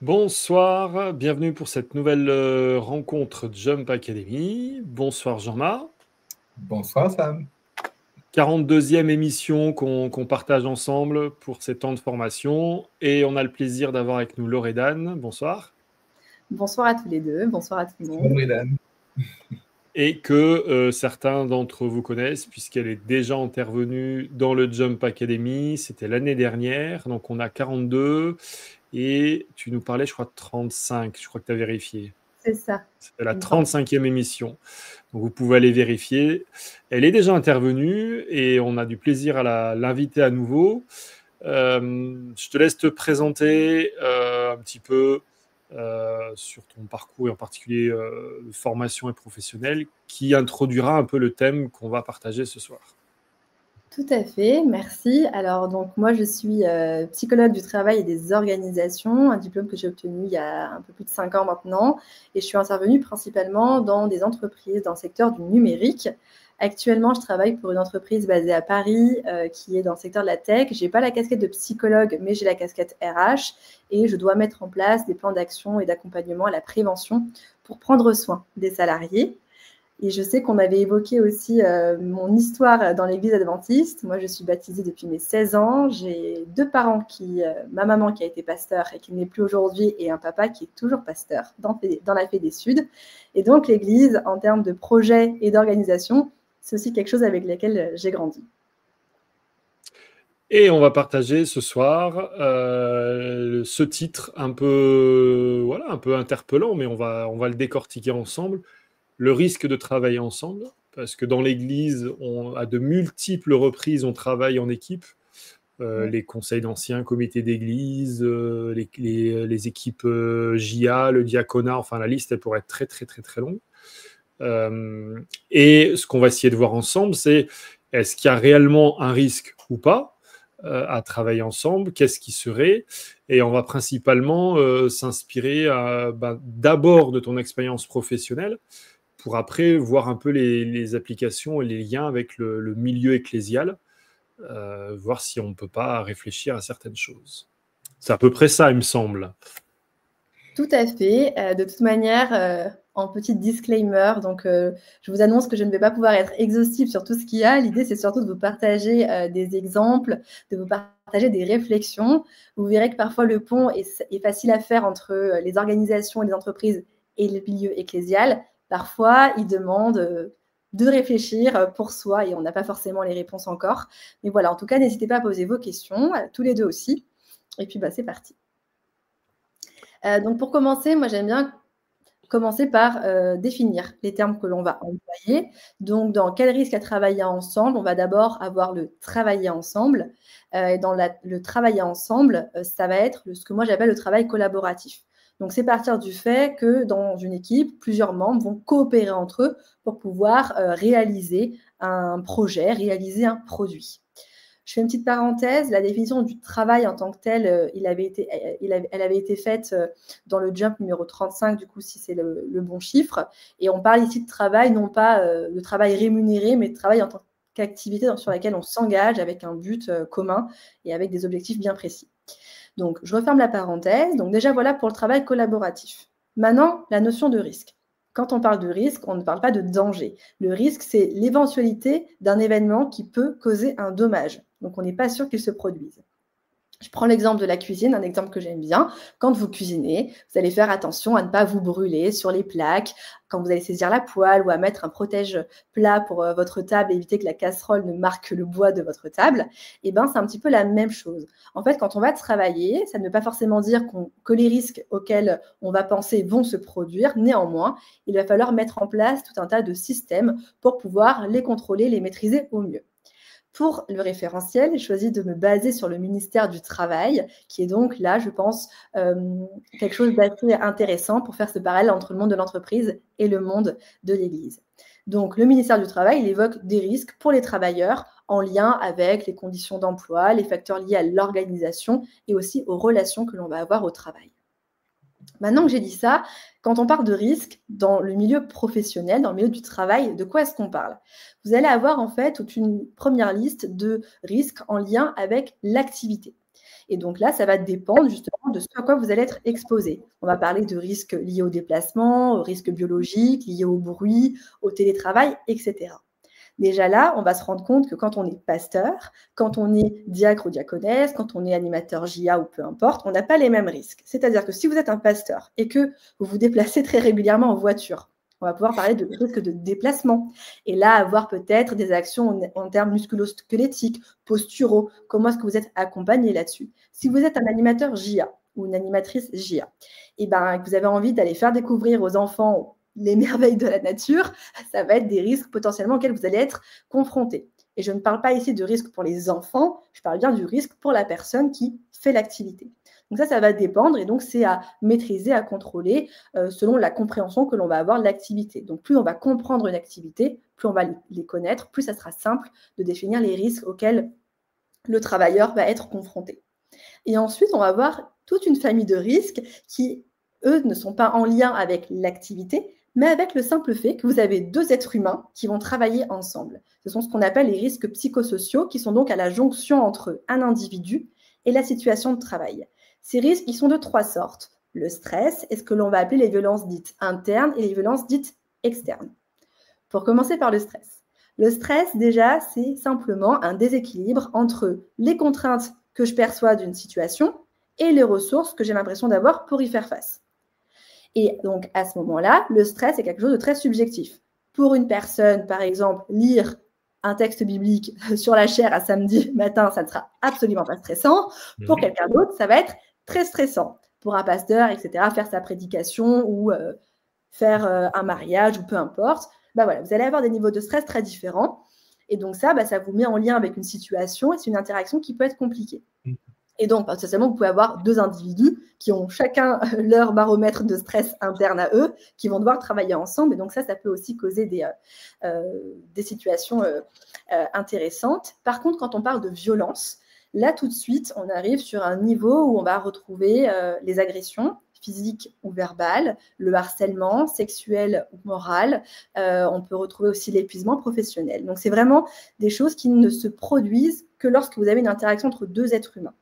Bonsoir, bienvenue pour cette nouvelle rencontre Jump Academy. Bonsoir Jean-Marc. Bonsoir Sam. 42e émission qu'on partage ensemble pour ces temps de formation. Et on a le plaisir d'avoir avec nous Loredane. Bonsoir. Bonsoir à tous les deux, bonsoir à tout le monde. Bonsoir, et que certains d'entre vous connaissent, puisqu'elle est déjà intervenue dans le Jump Academy. C'était l'année dernière, donc on a 42. Et tu nous parlais, je crois, de 35. Je crois que tu as vérifié. C'est ça. C'était la 35e émission. Donc, vous pouvez aller vérifier. Elle est déjà intervenue et on a du plaisir à l'inviter à nouveau. Je te laisse te présenter un petit peu sur ton parcours et en particulier de formation et professionnelle qui introduira un peu le thème qu'on va partager ce soir. Tout à fait, merci. Alors, donc, moi, je suis psychologue du travail et des organisations, un diplôme que j'ai obtenu il y a un peu plus de 5 ans maintenant. Et je suis intervenue principalement dans des entreprises dans le secteur du numérique. Actuellement, je travaille pour une entreprise basée à Paris qui est dans le secteur de la tech. Je n'ai pas la casquette de psychologue, mais j'ai la casquette RH et je dois mettre en place des plans d'action et d'accompagnement à la prévention pour prendre soin des salariés. Et je sais qu'on avait évoqué aussi mon histoire dans l'église adventiste. Moi, je suis baptisée depuis mes 16 ans. J'ai 2 parents ma maman qui a été pasteur et qui n'est plus aujourd'hui, et un papa qui est toujours pasteur dans la Fédé Sud. Et donc, l'église, en termes de projet et d'organisation, c'est aussi quelque chose avec lequel j'ai grandi. Et on va partager ce soir ce titre un peu interpellant, mais on va le décortiquer ensemble. Le risque de travailler ensemble, parce que dans l'Église, à de multiples reprises, on travaille en équipe. Les conseils d'anciens, comités d'église, les équipes JA, le diaconat, enfin la liste, elle pourrait être très, très, très, très longue. Et ce qu'on va essayer de voir ensemble, c'est est-ce qu'il y a réellement un risque ou pas à travailler ensemble, qu'est-ce qui serait, et on va principalement s'inspirer d'abord de ton expérience professionnelle, pour après voir un peu les applications et les liens avec le milieu ecclésial, voir si on ne peut pas réfléchir à certaines choses. C'est à peu près ça, il me semble. Tout à fait. De toute manière, en petit disclaimer, donc je vous annonce que je ne vais pas pouvoir être exhaustive sur tout ce qu'il y a. L'idée, c'est surtout de vous partager des exemples, de vous partager des réflexions. Vous verrez que parfois le pont est facile à faire entre les organisations et les entreprises et le milieu ecclésial. Parfois, il demande de réfléchir pour soi et on n'a pas forcément les réponses encore. Mais voilà, en tout cas, n'hésitez pas à poser vos questions, tous les deux aussi. Et puis, c'est parti. Donc, pour commencer, moi, j'aime bien commencer par définir les termes que l'on va employer. Donc, dans quel risque à travailler ensemble, on va d'abord avoir le travailler ensemble. Et dans le travailler ensemble, ça va être ce que moi j'appelle le travail collaboratif. Donc, c'est partir du fait que dans une équipe, plusieurs membres vont coopérer entre eux pour pouvoir réaliser un projet, réaliser un produit. Je fais une petite parenthèse, la définition du travail en tant que tel, elle avait été faite dans le Jump numéro 35, du coup, si c'est le bon chiffre. Et on parle ici de travail, non pas de travail rémunéré, mais de travail en tant qu'activité sur laquelle on s'engage avec un but commun et avec des objectifs bien précis. Donc, je referme la parenthèse. Donc, déjà, voilà pour le travail collaboratif. Maintenant, la notion de risque. Quand on parle de risque, on ne parle pas de danger. Le risque, c'est l'éventualité d'un événement qui peut causer un dommage. Donc, on n'est pas sûr qu'il se produise. Je prends l'exemple de la cuisine, un exemple que j'aime bien. Quand vous cuisinez, vous allez faire attention à ne pas vous brûler sur les plaques, quand vous allez saisir la poêle ou à mettre un protège-plat pour votre table, éviter que la casserole ne marque le bois de votre table. Et c'est un petit peu la même chose. En fait, quand on va travailler, ça ne veut pas forcément dire que les risques auxquels on va penser vont se produire. Néanmoins, il va falloir mettre en place tout un tas de systèmes pour pouvoir les contrôler, les maîtriser au mieux. Pour le référentiel, j'ai choisi de me baser sur le ministère du Travail, qui est donc là, je pense, quelque chose d'assez intéressant pour faire ce parallèle entre le monde de l'entreprise et le monde de l'Église. Donc, le ministère du Travail, il évoque des risques pour les travailleurs en lien avec les conditions d'emploi, les facteurs liés à l'organisation et aussi aux relations que l'on va avoir au travail. Maintenant que j'ai dit ça, quand on parle de risque dans le milieu professionnel, dans le milieu du travail, de quoi est-ce qu'on parle? Vous allez avoir en fait toute une première liste de risques en lien avec l'activité. Et donc là, ça va dépendre justement de ce à quoi vous allez être exposé. On va parler de risques liés au déplacement, aux risques biologiques, liés au bruit, au télétravail, etc. Déjà là, on va se rendre compte que quand on est pasteur, quand on est diacre ou diaconesse, quand on est animateur JA ou peu importe, on n'a pas les mêmes risques. C'est-à-dire que si vous êtes un pasteur et que vous vous déplacez très régulièrement en voiture, on va pouvoir parler de risque de déplacement. Et là, avoir peut-être des actions en termes musculo-squelettiques, posturaux. Comment est-ce que vous êtes accompagné là-dessus? Si vous êtes un animateur JA ou une animatrice JA, et ben, que vous avez envie d'aller faire découvrir aux enfants les merveilles de la nature, ça va être des risques potentiellement auxquels vous allez être confrontés. Et je ne parle pas ici de risque pour les enfants, je parle bien du risque pour la personne qui fait l'activité. Donc ça va dépendre et donc c'est à maîtriser, à contrôler selon la compréhension que l'on va avoir de l'activité. Donc plus on va comprendre une activité, plus on va les connaître, plus ça sera simple de définir les risques auxquels le travailleur va être confronté. Et ensuite, on va avoir toute une famille de risques qui, eux, ne sont pas en lien avec l'activité, mais avec le simple fait que vous avez deux êtres humains qui vont travailler ensemble. Ce sont ce qu'on appelle les risques psychosociaux, qui sont donc à la jonction entre un individu et la situation de travail. Ces risques, ils sont de trois sortes. Le stress et ce que l'on va appeler les violences dites internes et les violences dites externes. Pour commencer par le stress. Le stress, déjà, c'est simplement un déséquilibre entre les contraintes que je perçois d'une situation et les ressources que j'ai l'impression d'avoir pour y faire face. Et donc, à ce moment-là, le stress est quelque chose de très subjectif. Pour une personne, par exemple, lire un texte biblique sur la chaire à samedi matin, ça ne sera absolument pas stressant. Pour quelqu'un d'autre, ça va être très stressant. Pour un pasteur, etc., faire sa prédication ou faire un mariage ou peu importe, bah voilà, vous allez avoir des niveaux de stress très différents. Et donc ça vous met en lien avec une situation et c'est une interaction qui peut être compliquée. Et donc, potentiellement, vous pouvez avoir deux individus qui ont chacun leur baromètre de stress interne à eux, qui vont devoir travailler ensemble. Et donc ça peut aussi causer des situations intéressantes. Par contre, quand on parle de violence, là, tout de suite, on arrive sur un niveau où on va retrouver les agressions physiques ou verbales, le harcèlement sexuel ou moral. On peut retrouver aussi l'épuisement professionnel. Donc, c'est vraiment des choses qui ne se produisent que lorsque vous avez une interaction entre deux êtres humains.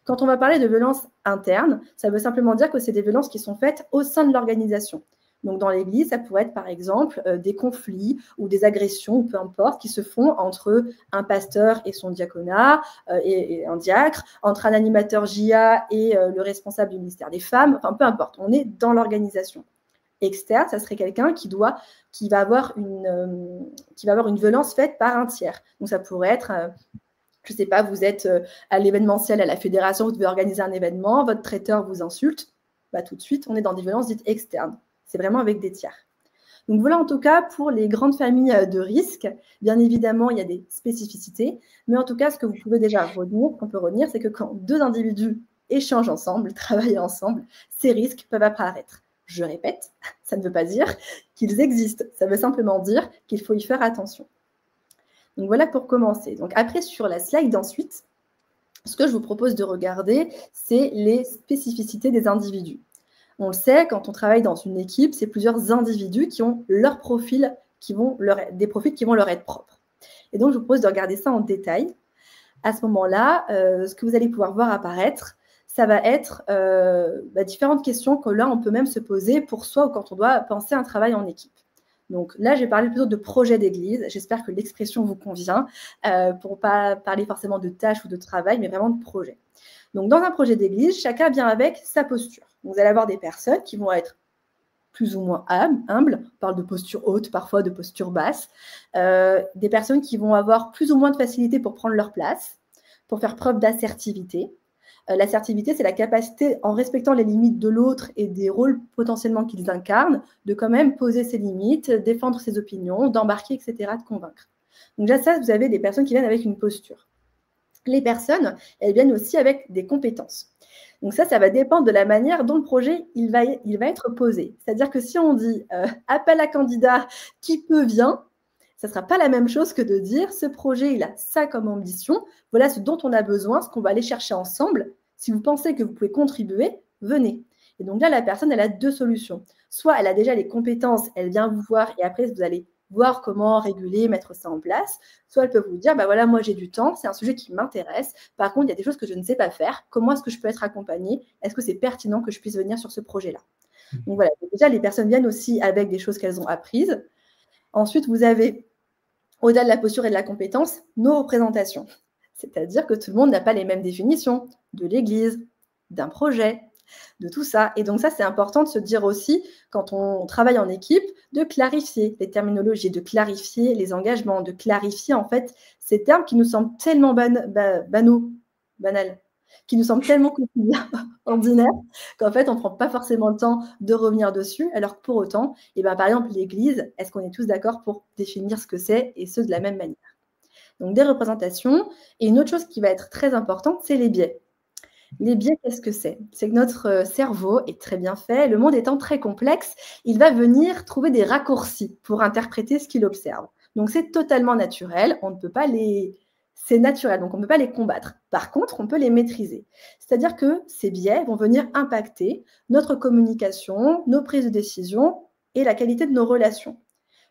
Quand on va parler de violences internes, ça veut simplement dire que c'est des violences qui sont faites au sein de l'organisation. Donc, dans l'Église, ça pourrait être, par exemple, des conflits ou des agressions, ou peu importe, qui se font entre un pasteur et son diaconat, et un diacre, entre un animateur JA et le responsable du ministère des Femmes, enfin, peu importe, on est dans l'organisation. Externe, ça serait quelqu'un qui va avoir une violence faite par un tiers. Donc, ça pourrait être... je ne sais pas, vous êtes à l'événementiel, à la fédération, vous devez organiser un événement, votre traiteur vous insulte, tout de suite, on est dans des violences dites externes. C'est vraiment avec des tiers. Donc voilà en tout cas pour les grandes familles de risques. Bien évidemment, il y a des spécificités, mais en tout cas, ce que vous pouvez déjà qu'on peut retenir, c'est que quand deux individus échangent ensemble, travaillent ensemble, ces risques peuvent apparaître. Je répète, ça ne veut pas dire qu'ils existent, ça veut simplement dire qu'il faut y faire attention. Donc voilà pour commencer. Donc après, sur la slide ensuite, ce que je vous propose de regarder, c'est les spécificités des individus. On le sait, quand on travaille dans une équipe, c'est plusieurs individus qui ont leur profil, des profils qui vont leur être propres. Et donc, je vous propose de regarder ça en détail. À ce moment-là, ce que vous allez pouvoir voir apparaître, ça va être différentes questions que là, on peut même se poser pour soi ou quand on doit penser un travail en équipe. Donc là, je vais parler plutôt de projet d'église. J'espère que l'expression vous convient pour ne pas parler forcément de tâches ou de travail, mais vraiment de projet. Donc, dans un projet d'église, chacun vient avec sa posture. Donc, vous allez avoir des personnes qui vont être plus ou moins humbles. On parle de posture haute, parfois de posture basse. Des personnes qui vont avoir plus ou moins de facilité pour prendre leur place, pour faire preuve d'assertivité. L'assertivité, c'est la capacité, en respectant les limites de l'autre et des rôles potentiellement qu'ils incarnent, de quand même poser ses limites, défendre ses opinions, d'embarquer, etc., de convaincre. Donc déjà, ça, vous avez des personnes qui viennent avec une posture. Les personnes, elles viennent aussi avec des compétences. Donc ça va dépendre de la manière dont le projet il va être posé. C'est-à-dire que si on dit appel à candidat, qui peut vient, ça ne sera pas la même chose que de dire ce projet, il a ça comme ambition, voilà ce dont on a besoin, ce qu'on va aller chercher ensemble. Si vous pensez que vous pouvez contribuer, venez. Et donc là, la personne, elle a deux solutions. Soit elle a déjà les compétences, elle vient vous voir et après, vous allez voir comment réguler, mettre ça en place. Soit elles peuvent vous dire, bah voilà, moi j'ai du temps, c'est un sujet qui m'intéresse. Par contre, il y a des choses que je ne sais pas faire. Comment est-ce que je peux être accompagnée? Est-ce que c'est pertinent que je puisse venir sur ce projet-là? Donc voilà, déjà les personnes viennent aussi avec des choses qu'elles ont apprises. Ensuite, vous avez, au-delà de la posture et de la compétence, nos représentations. C'est-à-dire que tout le monde n'a pas les mêmes définitions de l'Église, d'un projet, de tout ça. Et donc ça, c'est important de se dire aussi, quand on travaille en équipe, de clarifier les terminologies, de clarifier les engagements, de clarifier en fait ces termes qui nous semblent tellement banals, qui nous semblent tellement quotidiens, ordinaires, qu'en fait, on ne prend pas forcément le temps de revenir dessus, alors que pour autant, par exemple, l'Église, est-ce qu'on est tous d'accord pour définir ce que c'est, et ce, de la même manière? Donc, des représentations. Et une autre chose qui va être très importante, c'est les biais. Les biais, qu'est-ce que c'est? C'est que notre cerveau est très bien fait. Le monde étant très complexe, il va venir trouver des raccourcis pour interpréter ce qu'il observe. Donc, c'est totalement naturel. On ne peut pas c'est naturel, donc on ne peut pas les combattre. Par contre, on peut les maîtriser. C'est-à-dire que ces biais vont venir impacter notre communication, nos prises de décision et la qualité de nos relations.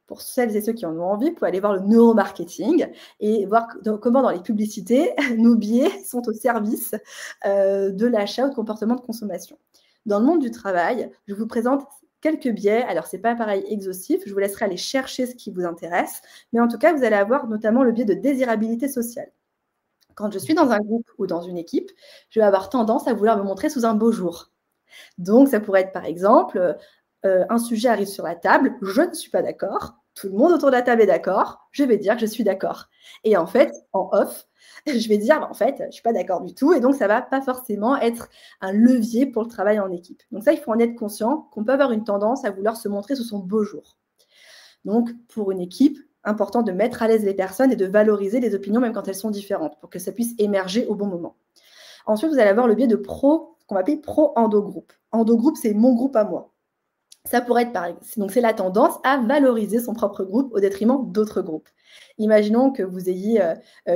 Pour celles et ceux qui en ont envie, vous pouvez aller voir le neuromarketing et voir comment dans les publicités, nos biais sont au service de l'achat ou de comportement de consommation. Dans le monde du travail, je vous présente quelques biais. Alors, ce n'est pas pareil exhaustif. Je vous laisserai aller chercher ce qui vous intéresse. Mais en tout cas, vous allez avoir notamment le biais de désirabilité sociale. Quand je suis dans un groupe ou dans une équipe, je vais avoir tendance à vouloir me montrer sous un beau jour. Donc, ça pourrait être par exemple... un sujet arrive sur la table, je ne suis pas d'accord, tout le monde autour de la table est d'accord, je vais dire que je suis d'accord. Et en fait, en off, je vais dire, en fait, je ne suis pas d'accord du tout, et donc ça ne va pas forcément être un levier pour le travail en équipe. Donc ça, il faut en être conscient qu'on peut avoir une tendance à vouloir se montrer sous son beau jour. Donc, pour une équipe, important de mettre à l'aise les personnes et de valoriser les opinions, même quand elles sont différentes, pour que ça puisse émerger au bon moment. Ensuite, vous allez avoir le biais de qu'on va appeler pro-endogroupe. Endogroupe, c'est mon groupe à moi. Ça pourrait être pareil. Donc, c'est la tendance à valoriser son propre groupe au détriment d'autres groupes. Imaginons que vous ayez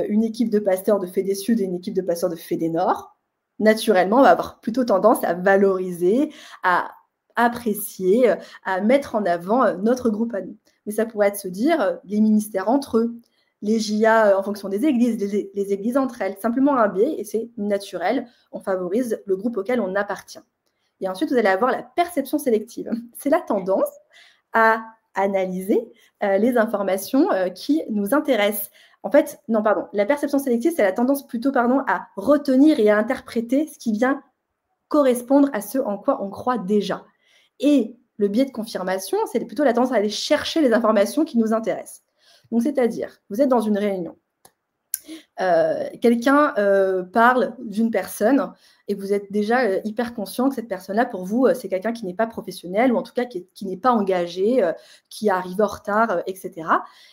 une équipe de pasteurs de Fédé Sud et une équipe de pasteurs de Fédé Nord. Naturellement, on va avoir plutôt tendance à valoriser, à apprécier, à mettre en avant notre groupe à nous. Mais ça pourrait être se dire les ministères entre eux, les JA en fonction des églises, les églises entre elles. Simplement un biais, et c'est naturel, on favorise le groupe auquel on appartient. Et ensuite, vous allez avoir la perception sélective. C'est la tendance à analyser les informations qui nous intéressent. En fait, non, pardon, la perception sélective, c'est la tendance plutôt, à retenir et à interpréter ce qui vient correspondre à ce en quoi on croit déjà. Et le biais de confirmation, c'est plutôt la tendance à aller chercher les informations qui nous intéressent. Donc, c'est-à-dire, vous êtes dans une réunion, quelqu'un parle d'une personne et vous êtes déjà hyper conscient que cette personne-là, pour vous, c'est quelqu'un qui n'est pas professionnel ou en tout cas qui n'est pas engagé, qui arrive en retard, etc.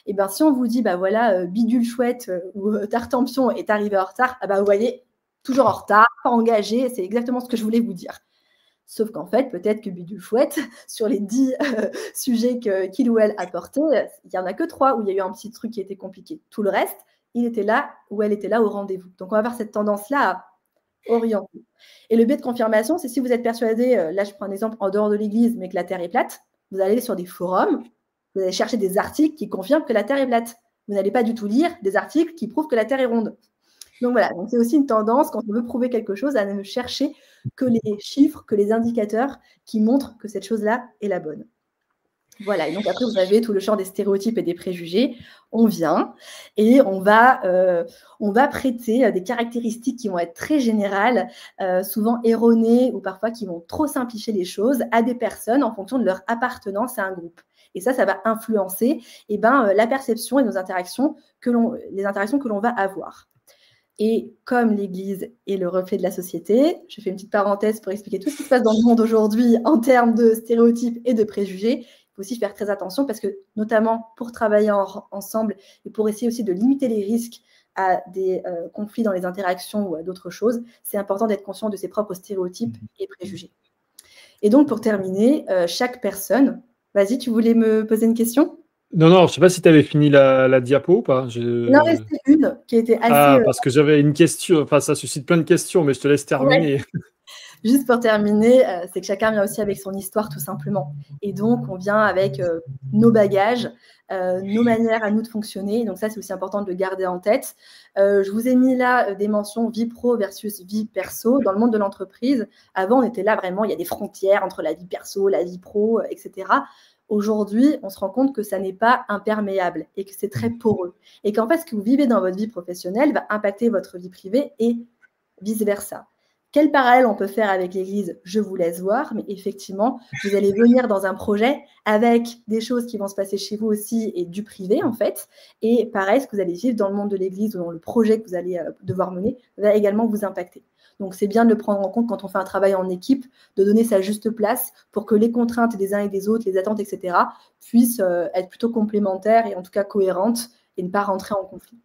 Et bien, si on vous dit, voilà, Bidule Chouette ou Tartampion est arrivé en retard, vous voyez, toujours en retard, pas engagé, c'est exactement ce que je voulais vous dire. Sauf qu'en fait, peut-être que Bidule Chouette, sur les 10 sujets qu'il ou elle a portés, il n'y en a que 3 où il y a eu un petit truc qui était compliqué. Tout le reste, il était là ou elle était là au rendez-vous. Donc, on va avoir cette tendance-là à orienter. Et le biais de confirmation, c'est si vous êtes persuadé, là je prends un exemple en dehors de l'église, mais que la Terre est plate, vous allez aller sur des forums, vous allez chercher des articles qui confirment que la Terre est plate. Vous n'allez pas du tout lire des articles qui prouvent que la Terre est ronde. Donc voilà, donc c'est aussi une tendance, quand on veut prouver quelque chose, à ne chercher que les chiffres, que les indicateurs qui montrent que cette chose-là est la bonne. Voilà, et donc après, vous avez tout le champ des stéréotypes et des préjugés. On vient et on va prêter des caractéristiques qui vont être très générales, souvent erronées ou parfois qui vont trop simplifier les choses à des personnes en fonction de leur appartenance à un groupe. Et ça va influencer la perception et les interactions que l'on va avoir. Et comme l'Église est le reflet de la société, je fais une petite parenthèse pour expliquer tout ce qui se passe dans le monde aujourd'hui en termes de stéréotypes et de préjugés. Il faut aussi faire très attention parce que, notamment pour travailler ensemble et pour essayer aussi de limiter les risques à des conflits dans les interactions ou à d'autres choses, c'est important d'être conscient de ses propres stéréotypes et préjugés. Et donc, pour terminer, chaque personne... Vas-y, tu voulais me poser une question ? Non, je ne sais pas si tu avais fini la diapo ou pas. Il en restait une qui était assez... parce que j'avais une question, enfin ça suscite plein de questions, mais je te laisse terminer. Ouais. Juste pour terminer, c'est que chacun vient aussi avec son histoire tout simplement. Et donc, on vient avec nos bagages, nos manières à nous de fonctionner. Donc ça, c'est aussi important de le garder en tête. Je vous ai mis là des mentions vie pro versus vie perso. Dans le monde de l'entreprise, avant, on était là vraiment, il y a des frontières entre la vie perso, la vie pro, etc. Aujourd'hui, on se rend compte que ça n'est pas imperméable et que c'est très poreux. Et qu'en fait, ce que vous vivez dans votre vie professionnelle va impacter votre vie privée et vice-versa. Quel parallèle on peut faire avec l'Église? Je vous laisse voir, mais effectivement, vous allez venir dans un projet avec des choses qui vont se passer chez vous aussi et du privé, en fait. Et pareil, ce que vous allez vivre dans le monde de l'Église ou dans le projet que vous allez devoir mener va également vous impacter. Donc, c'est bien de le prendre en compte quand on fait un travail en équipe, de donner sa juste place pour que les contraintes des uns et des autres, les attentes, etc., puissent être plutôt complémentaires et en tout cas cohérentes et ne pas rentrer en conflit.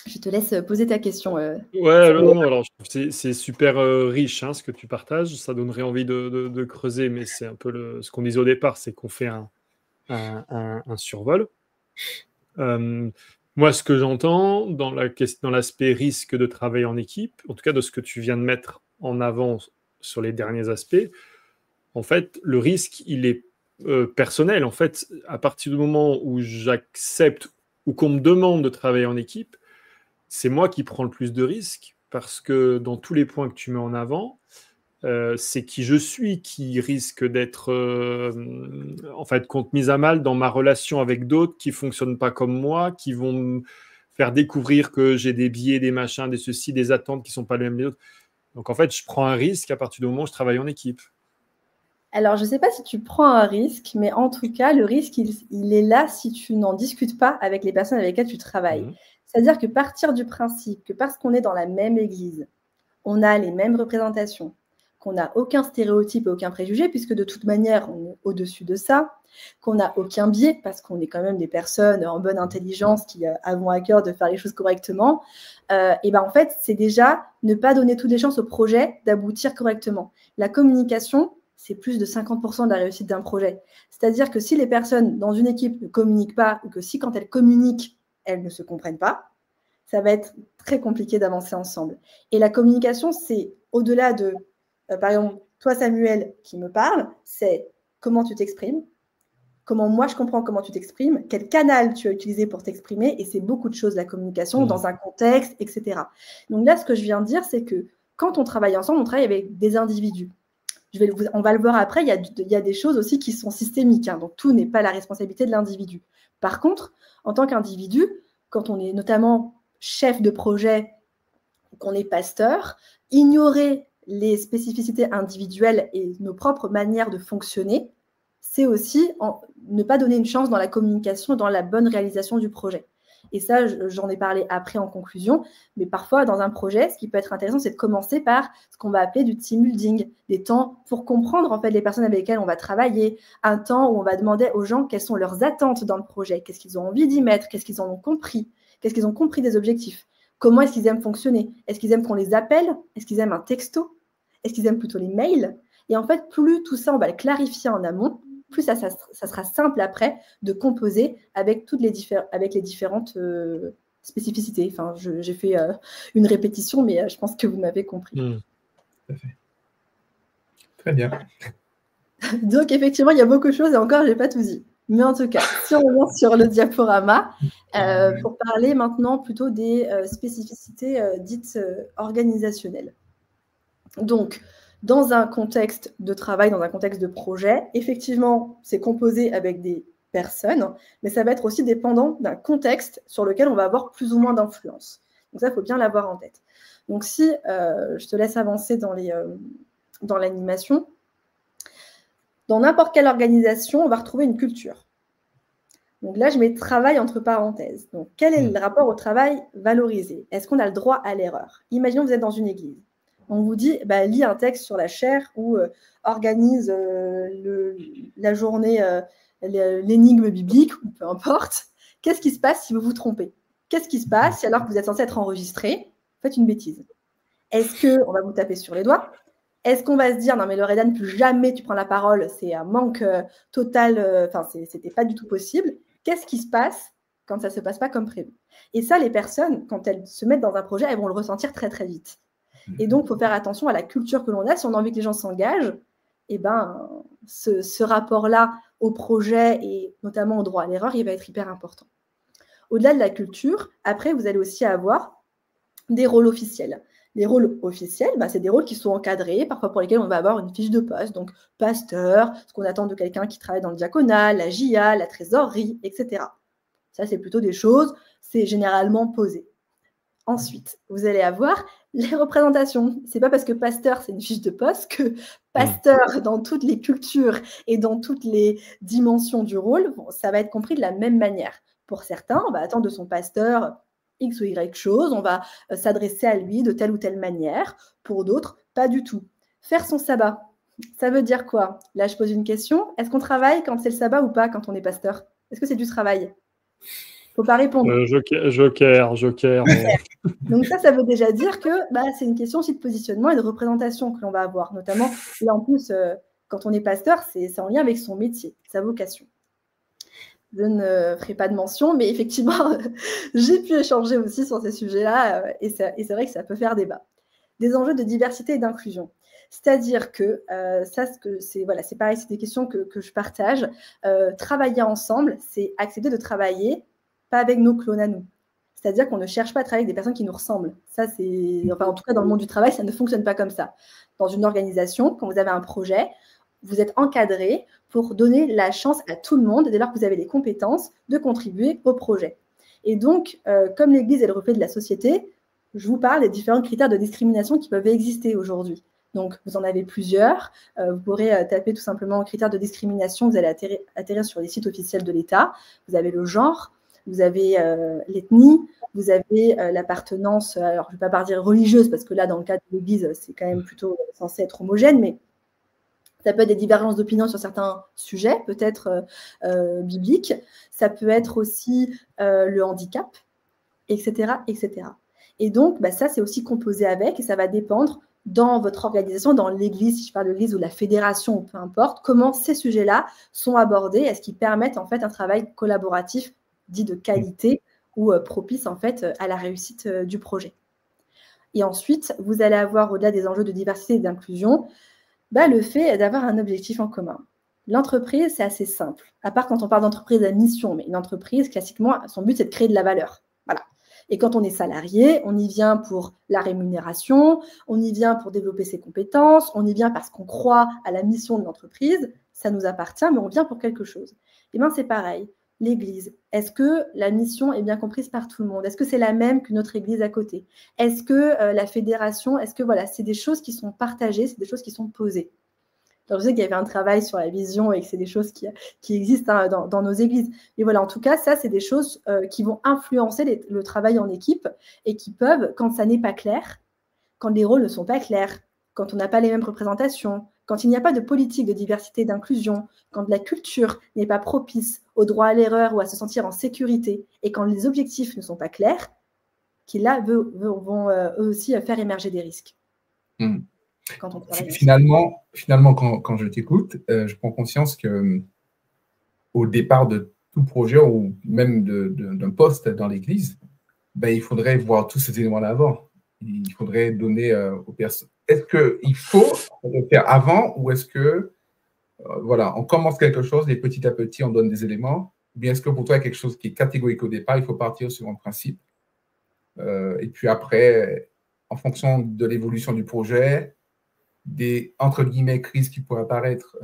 Je te laisse poser ta question. Ouais, non, alors c'est super riche hein, ce que tu partages. Ça donnerait envie de creuser, mais c'est un peu ce qu'on disait au départ, c'est qu'on fait un survol. Moi, ce que j'entends dans l'aspect risque de travail en équipe, en tout cas de ce que tu viens de mettre en avant sur les derniers aspects, en fait, le risque, il est personnel. En fait, à partir du moment où j'accepte ou qu'on me demande de travailler en équipe, c'est moi qui prends le plus de risques parce que dans tous les points que tu mets en avant, c'est qui je suis qui risque d'être en fait mise à mal dans ma relation avec d'autres qui ne fonctionnent pas comme moi, qui vont me faire découvrir que j'ai des biais, des machins, des ceci, des attentes qui ne sont pas les mêmes des autres. Donc en fait, je prends un risque à partir du moment où je travaille en équipe. Alors, je ne sais pas si tu prends un risque, mais en tout cas, le risque, il est là si tu n'en discutes pas avec les personnes avec lesquelles tu travailles. C'est-à-dire que partir du principe que parce qu'on est dans la même église, on a les mêmes représentations, qu'on n'a aucun stéréotype et aucun préjugé, puisque de toute manière, on est au-dessus de ça, qu'on n'a aucun biais, parce qu'on est quand même des personnes en bonne intelligence qui avons à cœur de faire les choses correctement, et ben en fait, c'est déjà ne pas donner toutes les chances au projet d'aboutir correctement. La communication, c'est plus de 50% de la réussite d'un projet. C'est-à-dire que si les personnes dans une équipe ne communiquent pas, ou que si quand elles communiquent, elles ne se comprennent pas, ça va être très compliqué d'avancer ensemble. Et la communication, c'est au-delà de, par exemple, toi Samuel qui me parle, c'est comment tu t'exprimes, comment moi je comprends comment tu t'exprimes, quel canal tu as utilisé pour t'exprimer, et c'est beaucoup de choses, la communication, dans un contexte, etc. Donc là, ce que je viens de dire, c'est que quand on travaille ensemble, on travaille avec des individus. On va le voir après, il y a des choses aussi qui sont systémiques, hein, donc tout n'est pas la responsabilité de l'individu. Par contre, en tant qu'individu, quand on est notamment chef de projet, qu'on est pasteur, ignorer les spécificités individuelles et nos propres manières de fonctionner, c'est aussi ne pas donner une chance dans la communication, dans la bonne réalisation du projet. Et ça, j'en ai parlé après en conclusion, mais parfois dans un projet, ce qui peut être intéressant, c'est de commencer par ce qu'on va appeler du team building, des temps pour comprendre en fait les personnes avec lesquelles on va travailler, un temps où on va demander aux gens quelles sont leurs attentes dans le projet, qu'est-ce qu'ils ont envie d'y mettre, qu'est-ce qu'ils en ont compris, qu'est-ce qu'ils ont compris des objectifs, comment est-ce qu'ils aiment fonctionner, est-ce qu'ils aiment qu'on les appelle, est-ce qu'ils aiment un texto, est-ce qu'ils aiment plutôt les mails. Et en fait, plus tout ça, on va le clarifier en amont, plus ça sera simple après de composer avec les différentes spécificités. Enfin, j'ai fait une répétition, mais je pense que vous m'avez compris. Tout à fait. Très bien. Donc, effectivement, il y a beaucoup de choses et encore, je n'ai pas tout dit. Mais en tout cas, si on revient sur le diaporama, pour parler maintenant plutôt des spécificités dites organisationnelles. Donc, dans un contexte de travail, dans un contexte de projet, effectivement, c'est composé avec des personnes, mais ça va être aussi dépendant d'un contexte sur lequel on va avoir plus ou moins d'influence. Donc ça, il faut bien l'avoir en tête. Donc si je te laisse avancer dans l'animation, dans n'importe quelle organisation, on va retrouver une culture. Donc là, je mets travail entre parenthèses. Donc, quel est le rapport au travail valorisé? Est-ce qu'on a le droit à l'erreur? Imaginons que vous êtes dans une église. On vous dit, lis un texte sur la chaire ou organise la journée, l'énigme biblique, ou peu importe. Qu'est-ce qui se passe si vous vous trompez? Qu'est-ce qui se passe si, alors que vous êtes censé être enregistré, vous faites une bêtise? Est-ce qu'on va vous taper sur les doigts? Est-ce qu'on va se dire, non mais Loredane, plus jamais tu prends la parole, c'est un manque total, c'était pas du tout possible. Qu'est-ce qui se passe quand ça ne se passe pas comme prévu? Et ça, les personnes, quand elles se mettent dans un projet, elles vont le ressentir très très vite. Et donc, il faut faire attention à la culture que l'on a. Si on a envie que les gens s'engagent, eh ben, ce rapport-là au projet et notamment au droit à l'erreur, il va être hyper important. Au-delà de la culture, après, vous allez aussi avoir des rôles officiels. Les rôles officiels, c'est des rôles qui sont encadrés, parfois pour lesquels on va avoir une fiche de poste, donc pasteur, ce qu'on attend de quelqu'un qui travaille dans le diaconat, la JA, la trésorerie, etc. Ça, c'est plutôt des choses, c'est généralement posé. Ensuite, vous allez avoir les représentations. C'est pas parce que pasteur, c'est une fiche de poste que pasteur dans toutes les cultures et dans toutes les dimensions du rôle, ça va être compris de la même manière. Pour certains, on va attendre de son pasteur X ou Y chose, on va s'adresser à lui de telle ou telle manière. Pour d'autres, pas du tout. Faire son sabbat, ça veut dire quoi? Là, je pose une question. Est-ce qu'on travaille quand c'est le sabbat ou pas quand on est pasteur? Est-ce que c'est du travail? Faut pas répondre. Joker. Donc ça veut déjà dire que c'est une question aussi de positionnement et de représentation que l'on va avoir. Notamment, là en plus, quand on est pasteur, c'est en lien avec son métier, sa vocation. Je ne ferai pas de mention, mais effectivement, j'ai pu échanger aussi sur ces sujets-là et c'est vrai que ça peut faire débat. Des enjeux de diversité et d'inclusion. C'est-à-dire que c'est pareil, c'est des questions que je partage. Travailler ensemble, c'est accepter de travailler pas avec nos clones à nous. C'est-à-dire qu'on ne cherche pas à travailler avec des personnes qui nous ressemblent. Ça, en tout cas, dans le monde du travail, ça ne fonctionne pas comme ça. Dans une organisation, quand vous avez un projet, vous êtes encadré pour donner la chance à tout le monde, dès lors que vous avez les compétences, de contribuer au projet. Et donc, comme l'Église est le reflet de la société, je vous parle des différents critères de discrimination qui peuvent exister aujourd'hui. Donc, vous en avez plusieurs. Vous pourrez taper tout simplement critères de discrimination. Vous allez atterrir sur les sites officiels de l'État. Vous avez le genre, vous avez l'ethnie, vous avez l'appartenance, alors je ne vais pas dire religieuse, parce que là, dans le cas de l'Église, c'est quand même plutôt censé être homogène, mais ça peut être des divergences d'opinion sur certains sujets, peut-être bibliques. Ça peut être aussi le handicap, etc., etc. Et donc, ça, c'est aussi composé avec, et ça va dépendre dans votre organisation, dans l'Église, si je parle de l'Église ou la fédération, ou peu importe, comment ces sujets-là sont abordés, est-ce qu'ils permettent en fait un travail collaboratif dit de qualité ou propice en fait à la réussite du projet. Et ensuite, vous allez avoir, au-delà des enjeux de diversité et d'inclusion, le fait d'avoir un objectif en commun. L'entreprise, c'est assez simple, à part quand on parle d'entreprise à mission, mais une entreprise, classiquement, son but, c'est de créer de la valeur. Voilà. Et quand on est salarié, on y vient pour la rémunération, on y vient pour développer ses compétences, on y vient parce qu'on croit à la mission de l'entreprise, ça nous appartient, mais on vient pour quelque chose. Et bien, c'est pareil. L'Église, est-ce que la mission est bien comprise par tout le monde? Est-ce que c'est la même qu'une autre Église à côté? Est-ce que la fédération, est-ce que c'est des choses qui sont partagées, c'est des choses qui sont posées? Alors, je sais qu'il y avait un travail sur la vision et que c'est des choses qui existent dans nos églises. Mais voilà, en tout cas, ça, c'est des choses qui vont influencer le travail en équipe et qui peuvent, quand ça n'est pas clair, quand les rôles ne sont pas clairs, quand on n'a pas les mêmes représentations, quand il n'y a pas de politique de diversité et d'inclusion, quand la culture n'est pas propice au droit à l'erreur ou à se sentir en sécurité, et quand les objectifs ne sont pas clairs, qui là vont eux aussi faire émerger des risques. Quand on finalement quand je t'écoute, je prends conscience que au départ de tout projet ou même d'un poste dans l'Église, il faudrait voir tous ces éléments-là avant. Il faudrait donner aux personnes. Est-ce qu'il faut le faire avant ou est-ce que on commence quelque chose et petit à petit on donne des éléments? Ou bien est-ce que pour toi il y a quelque chose qui est catégorique au départ, il faut partir sur un principe et puis après, en fonction de l'évolution du projet, des entre guillemets crises qui pourraient apparaître,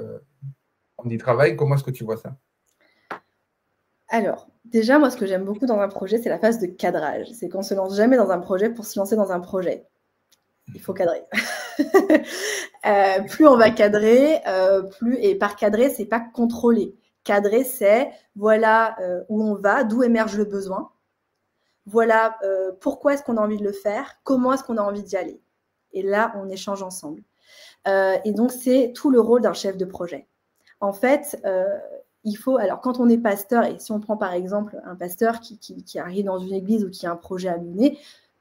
on y travaille. Comment est-ce que tu vois ça? Alors, déjà, moi, ce que j'aime beaucoup dans un projet, c'est la phase de cadrage. C'est qu'on ne se lance jamais dans un projet pour se lancer dans un projet. Il faut cadrer. Plus on va cadrer, et par cadrer, c'est pas contrôler. Cadrer, c'est voilà où on va, d'où émerge le besoin. Voilà pourquoi est-ce qu'on a envie de le faire, comment est-ce qu'on a envie d'y aller. Et là, on échange ensemble. Et donc, c'est tout le rôle d'un chef de projet. En fait, il faut, alors quand on est pasteur, et si on prend par exemple un pasteur qui arrive dans une église ou qui a un projet à mener,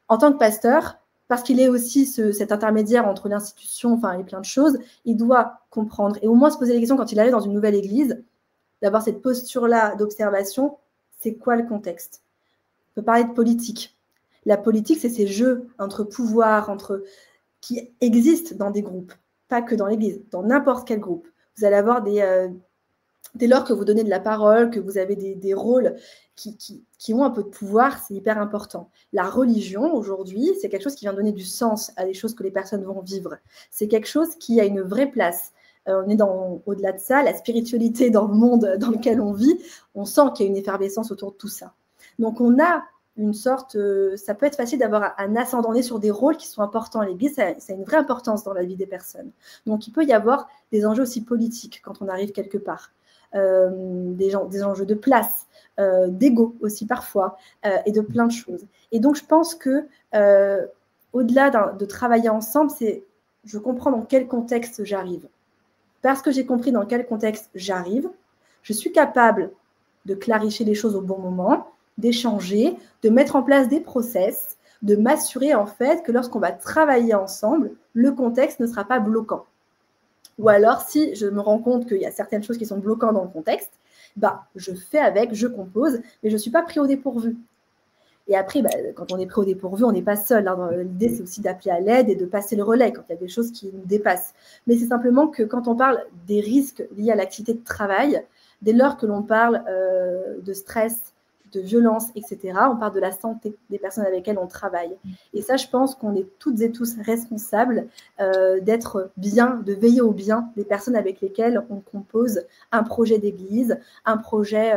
en tant que pasteur, parce qu'il est aussi cet intermédiaire entre l'institution, et plein de choses, il doit comprendre et au moins se poser les questions quand il arrive dans une nouvelle église, d'avoir cette posture-là d'observation, c'est quoi le contexte? On peut parler de politique. La politique, c'est ces jeux entre pouvoirs, entre qui existent dans des groupes, pas que dans l'Église, dans n'importe quel groupe. Vous allez avoir dès lors que vous donnez de la parole, que vous avez des rôles qui ont un peu de pouvoir, c'est hyper important. La religion, aujourd'hui, c'est quelque chose qui vient donner du sens à des choses que les personnes vont vivre. C'est quelque chose qui a une vraie place. On est au-delà de ça, la spiritualité dans le monde dans lequel on vit, on sent qu'il y a une effervescence autour de tout ça. Donc, on a une sorte, ça peut être facile d'avoir un ascendant sur des rôles qui sont importants. L'Église, ça a une vraie importance dans la vie des personnes. Donc, il peut y avoir des enjeux aussi politiques quand on arrive quelque part. Des enjeux de place, d'ego aussi parfois, et de plein de choses. Et donc, je pense que au-delà de travailler ensemble, je comprends dans quel contexte j'arrive. Parce que j'ai compris dans quel contexte j'arrive, je suis capable de clarifier les choses au bon moment, d'échanger, de mettre en place des process, de m'assurer en fait que lorsqu'on va travailler ensemble, le contexte ne sera pas bloquant. Ou alors, si je me rends compte qu'il y a certaines choses qui sont bloquantes dans le contexte, je fais avec, je compose, mais je ne suis pas pris au dépourvu. Et après, quand on est pris au dépourvu, on n'est pas seul. Hein. L'idée, c'est aussi d'appeler à l'aide et de passer le relais quand il y a des choses qui nous dépassent. Mais c'est simplement que quand on parle des risques liés à l'activité de travail, dès lors que l'on parle de stress, de violence, etc., on parle de la santé des personnes avec lesquelles on travaille. Et ça, je pense qu'on est toutes et tous responsables d'être bien, de veiller au bien des personnes avec lesquelles on compose un projet d'église, un projet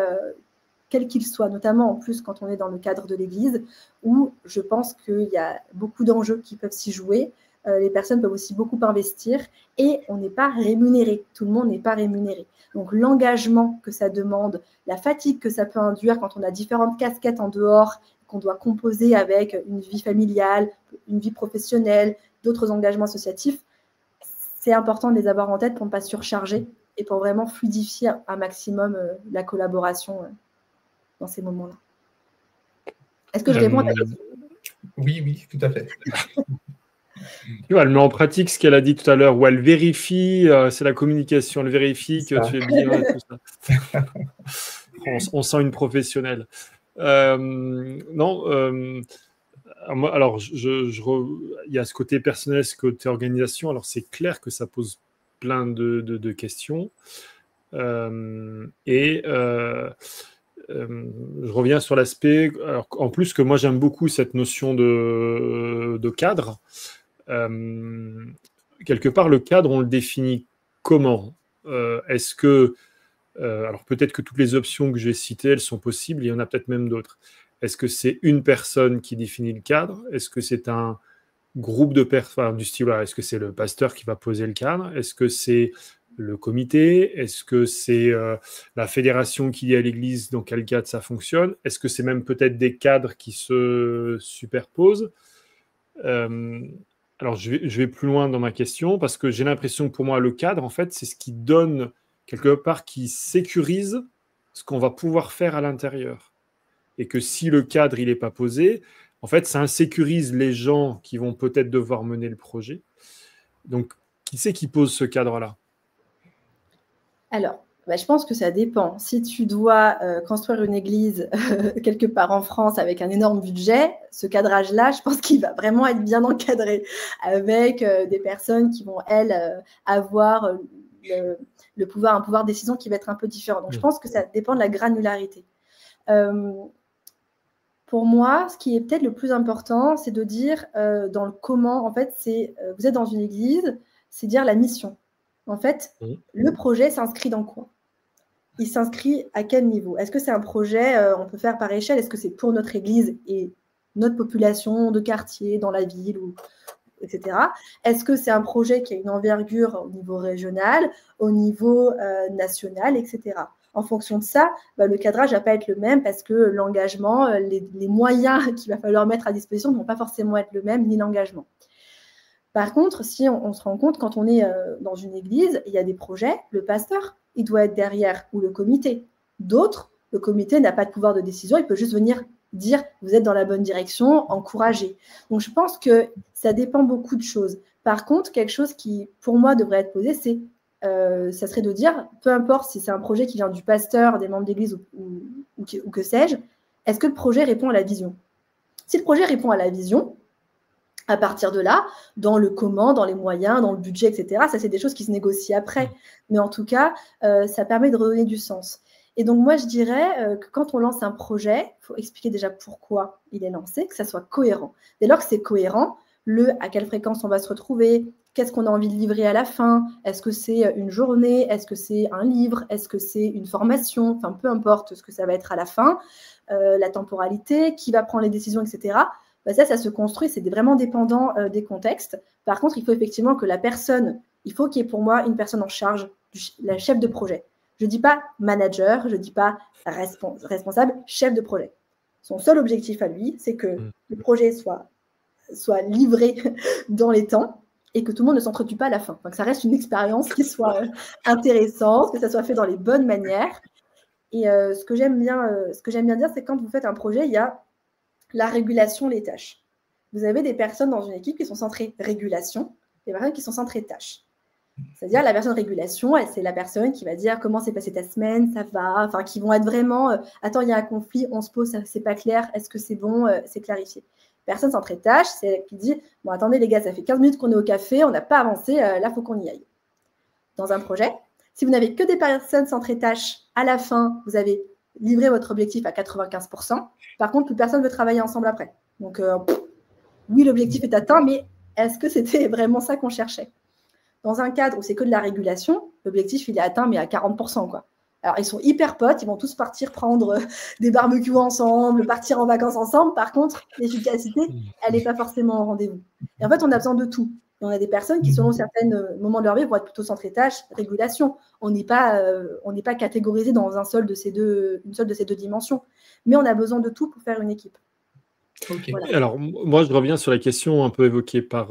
quel qu'il soit, notamment en plus quand on est dans le cadre de l'église, où je pense qu'il y a beaucoup d'enjeux qui peuvent s'y jouer. Les personnes peuvent aussi beaucoup investir et on n'est pas rémunéré. Tout le monde n'est pas rémunéré. Donc, l'engagement que ça demande, la fatigue que ça peut induire quand on a différentes casquettes en dehors, qu'on doit composer avec une vie familiale, une vie professionnelle, d'autres engagements associatifs, c'est important de les avoir en tête pour ne pas surcharger et pour vraiment fluidifier un maximum la collaboration dans ces moments-là. Est-ce que je réponds à ta question ? Oui, tout à fait. Elle met en pratique ce qu'elle a dit tout à l'heure, où elle vérifie, c'est la communication, elle vérifie que tu es bien et tout ça. On sent une professionnelle. Alors, il y a ce côté personnel, ce côté organisation. Alors, c'est clair que ça pose plein de questions. Je reviens sur l'aspect, en plus que moi j'aime beaucoup cette notion de cadre. Quelque part, le cadre, on le définit comment ? Est-ce que, alors peut-être que toutes les options que j'ai citées, elles sont possibles, il y en a peut-être même d'autres. Est-ce que c'est une personne qui définit le cadre ? Est-ce que c'est un groupe de personnes, du style, est-ce que c'est le pasteur qui va poser le cadre ? Est-ce que c'est le comité? Est-ce que c'est la fédération qui est à l'église? Dans quel cadre ça fonctionne? Est-ce que c'est même peut-être des cadres qui se superposent? Alors, je vais plus loin dans ma question parce que j'ai l'impression que pour moi, le cadre, en fait, c'est ce qui donne, quelque part, qui sécurise ce qu'on va pouvoir faire à l'intérieur. Et que si le cadre, il n'est pas posé, en fait, ça insécurise les gens qui vont peut-être devoir mener le projet. Donc, qui c'est qui pose ce cadre-là? Alors, je pense que ça dépend. Si tu dois construire une église quelque part en France avec un énorme budget, ce cadrage-là, je pense qu'il va vraiment être bien encadré avec des personnes qui vont, elles, avoir un pouvoir de décision qui va être un peu différent. Donc, je pense que ça dépend de la granularité. Pour moi, ce qui est peut-être le plus important, c'est de dire dans le comment, en fait, vous êtes dans une église, c'est dire la mission. En fait, le projet s'inscrit dans quoi? Il s'inscrit à quel niveau? Est-ce que c'est un projet, on peut faire par échelle? Est-ce que c'est pour notre église et notre population de quartier, dans la ville, etc. Est-ce que c'est un projet qui a une envergure au niveau régional, au niveau national, etc. En fonction de ça, le cadrage ne va pas être le même parce que l'engagement, les moyens qu'il va falloir mettre à disposition ne vont pas forcément être le même, ni l'engagement. Par contre, si on se rend compte, quand on est dans une église, il y a des projets, le pasteur, il doit être derrière, ou le comité. D'autres, le comité n'a pas de pouvoir de décision, il peut juste venir dire « vous êtes dans la bonne direction », encourager. Donc, je pense que ça dépend beaucoup de choses. Par contre, quelque chose qui, pour moi, devrait être posé, ça serait de dire, peu importe si c'est un projet qui vient du pasteur, des membres d'église ou que sais-je, est-ce que le projet répond à la vision? Si le projet répond à la vision, À partir de là, dans le comment, dans les moyens, dans le budget, etc., ça, c'est des choses qui se négocient après. Mais en tout cas, ça permet de redonner du sens. Et donc, moi, je dirais que quand on lance un projet, il faut expliquer déjà pourquoi il est lancé, que ça soit cohérent. Dès lors que c'est cohérent, à quelle fréquence on va se retrouver, qu'est-ce qu'on a envie de livrer à la fin, est-ce que c'est une journée, est-ce que c'est un livre, est-ce que c'est une formation, enfin, peu importe ce que ça va être à la fin, la temporalité, qui va prendre les décisions, etc., bah ça se construit, c'est vraiment dépendant des contextes. Par contre, il faut effectivement que la personne, il faut qu'il y ait pour moi une personne en charge, la chef de projet. Je ne dis pas manager, je ne dis pas responsable, chef de projet. Son seul objectif à lui, c'est que le projet soit livré dans les temps et que tout le monde ne s'entretue pas à la fin. Donc, ça reste une expérience qui soit intéressante, que ça soit fait dans les bonnes manières. Et ce que j'aime bien dire, c'est que quand vous faites un projet, il y a la régulation, les tâches. Vous avez des personnes dans une équipe qui sont centrées régulation, des personnes qui sont centrées tâches. C'est-à-dire la personne régulation, c'est la personne qui va dire comment s'est passée ta semaine, ça va, enfin qui vont être vraiment, attends, il y a un conflit, on se pose, c'est pas clair, est-ce que c'est bon, c'est clarifié. Personne centrée tâche, c'est elle qui dit, bon attendez les gars, ça fait 15 minutes qu'on est au café, on n'a pas avancé, là il faut qu'on y aille. Dans un projet, si vous n'avez que des personnes centrées tâches, à la fin, vous avez livré votre objectif à 95%. Par contre, plus personne ne veut travailler ensemble après. Donc, oui, l'objectif est atteint, mais est-ce que c'était vraiment ça qu'on cherchait? Dans un cadre où c'est que de la régulation, l'objectif, il est atteint, mais à 40%, quoi. Alors, ils sont hyper potes, ils vont tous partir prendre des barbecues ensemble, partir en vacances ensemble. Par contre, l'efficacité, elle n'est pas forcément au rendez-vous. Et en fait, on a besoin de tout. Et on a des personnes qui, selon certains moments de leur vie, vont être plutôt centrées tâches, régulation. On n'est pas catégorisé dans une seule de ces deux dimensions. Mais on a besoin de tout pour faire une équipe. Okay. Voilà. Alors, moi, je reviens sur la question un peu évoquée par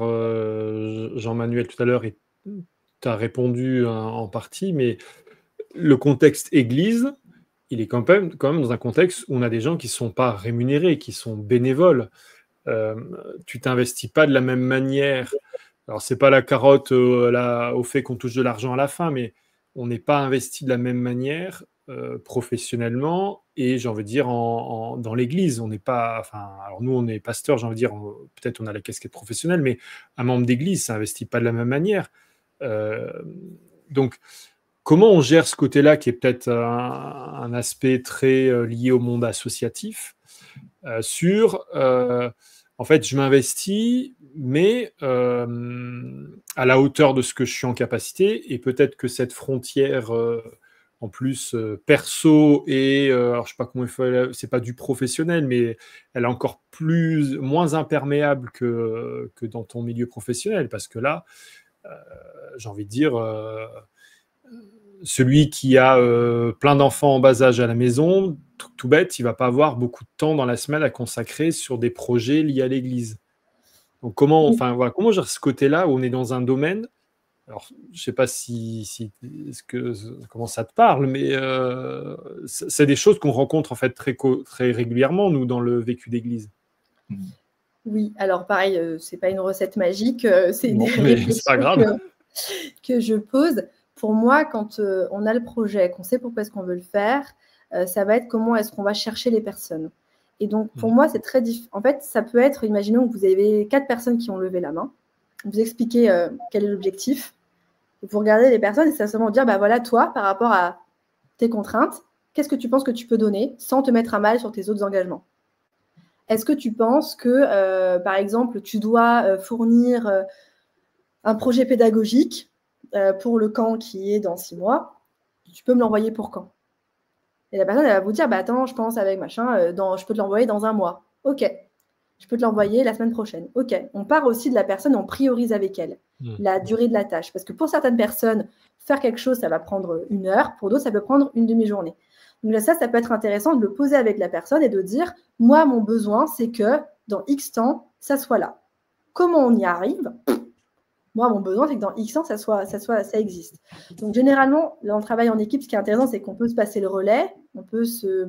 Jean-Manuel tout à l'heure, et tu as répondu en partie, mais le contexte église, il est quand même dans un contexte où on a des gens qui ne sont pas rémunérés, qui sont bénévoles. Tu t'investis pas de la même manière. Alors, c'est pas la carotte au fait qu'on touche de l'argent à la fin, mais on n'est pas investi de la même manière professionnellement et j'ai envie de dire dans l'église. On n'est pas, enfin, alors nous on est pasteur, j'ai envie de dire, peut-être on a la casquette professionnelle, mais un membre d'église s'investit pas de la même manière. Donc, comment on gère ce côté-là qui est peut-être un aspect très lié au monde associatif en fait, je m'investis, mais à la hauteur de ce que je suis en capacité, et peut-être que cette frontière, en plus, perso et, alors je sais pas comment il faut, c'est pas du professionnel, mais elle est encore moins imperméable que dans ton milieu professionnel, parce que là, j'ai envie de dire, celui qui a plein d'enfants en bas âge à la maison, tout bête, il ne va pas avoir beaucoup de temps dans la semaine à consacrer sur des projets liés à l'Église. Donc comment gère ce côté-là où on est dans un domaine, alors je ne sais pas comment ça te parle, mais c'est des choses qu'on rencontre en fait très régulièrement, nous, dans le vécu d'Église. Oui, alors pareil, c'est pas une recette magique, c'est des réflexions que je pose. Pour moi, quand on a le projet, qu'on sait pourquoi est-ce qu'on veut le faire, ça va être comment est-ce qu'on va chercher les personnes. Et donc, pour moi, c'est très différent. En fait, ça peut être, imaginons que vous avez 4 personnes qui ont levé la main, vous expliquez quel est l'objectif, vous regardez les personnes et c'est simplement dire, bah voilà, toi, par rapport à tes contraintes, qu'est-ce que tu penses que tu peux donner sans te mettre à mal sur tes autres engagements? Est-ce que tu penses que, par exemple, tu dois fournir un projet pédagogique pour le camp qui est dans 6 mois, tu peux me l'envoyer pour quand? Et la personne, elle va vous dire, bah attends, je pense avec machin, je peux te l'envoyer dans 1 mois. Ok, je peux te l'envoyer la semaine prochaine. Ok, on part aussi de la personne, on priorise avec elle la durée de la tâche. Parce que pour certaines personnes, faire quelque chose, ça va prendre 1 heure, pour d'autres, ça peut prendre une demi-journée. Donc là, ça peut être intéressant de le poser avec la personne et de dire, moi, mon besoin, c'est que dans X temps, ça soit là. Comment on y arrive? Moi, mon besoin, c'est que dans X ans, ça existe. Donc, généralement, là, on travaille en équipe. Ce qui est intéressant, c'est qu'on peut se passer le relais, on peut se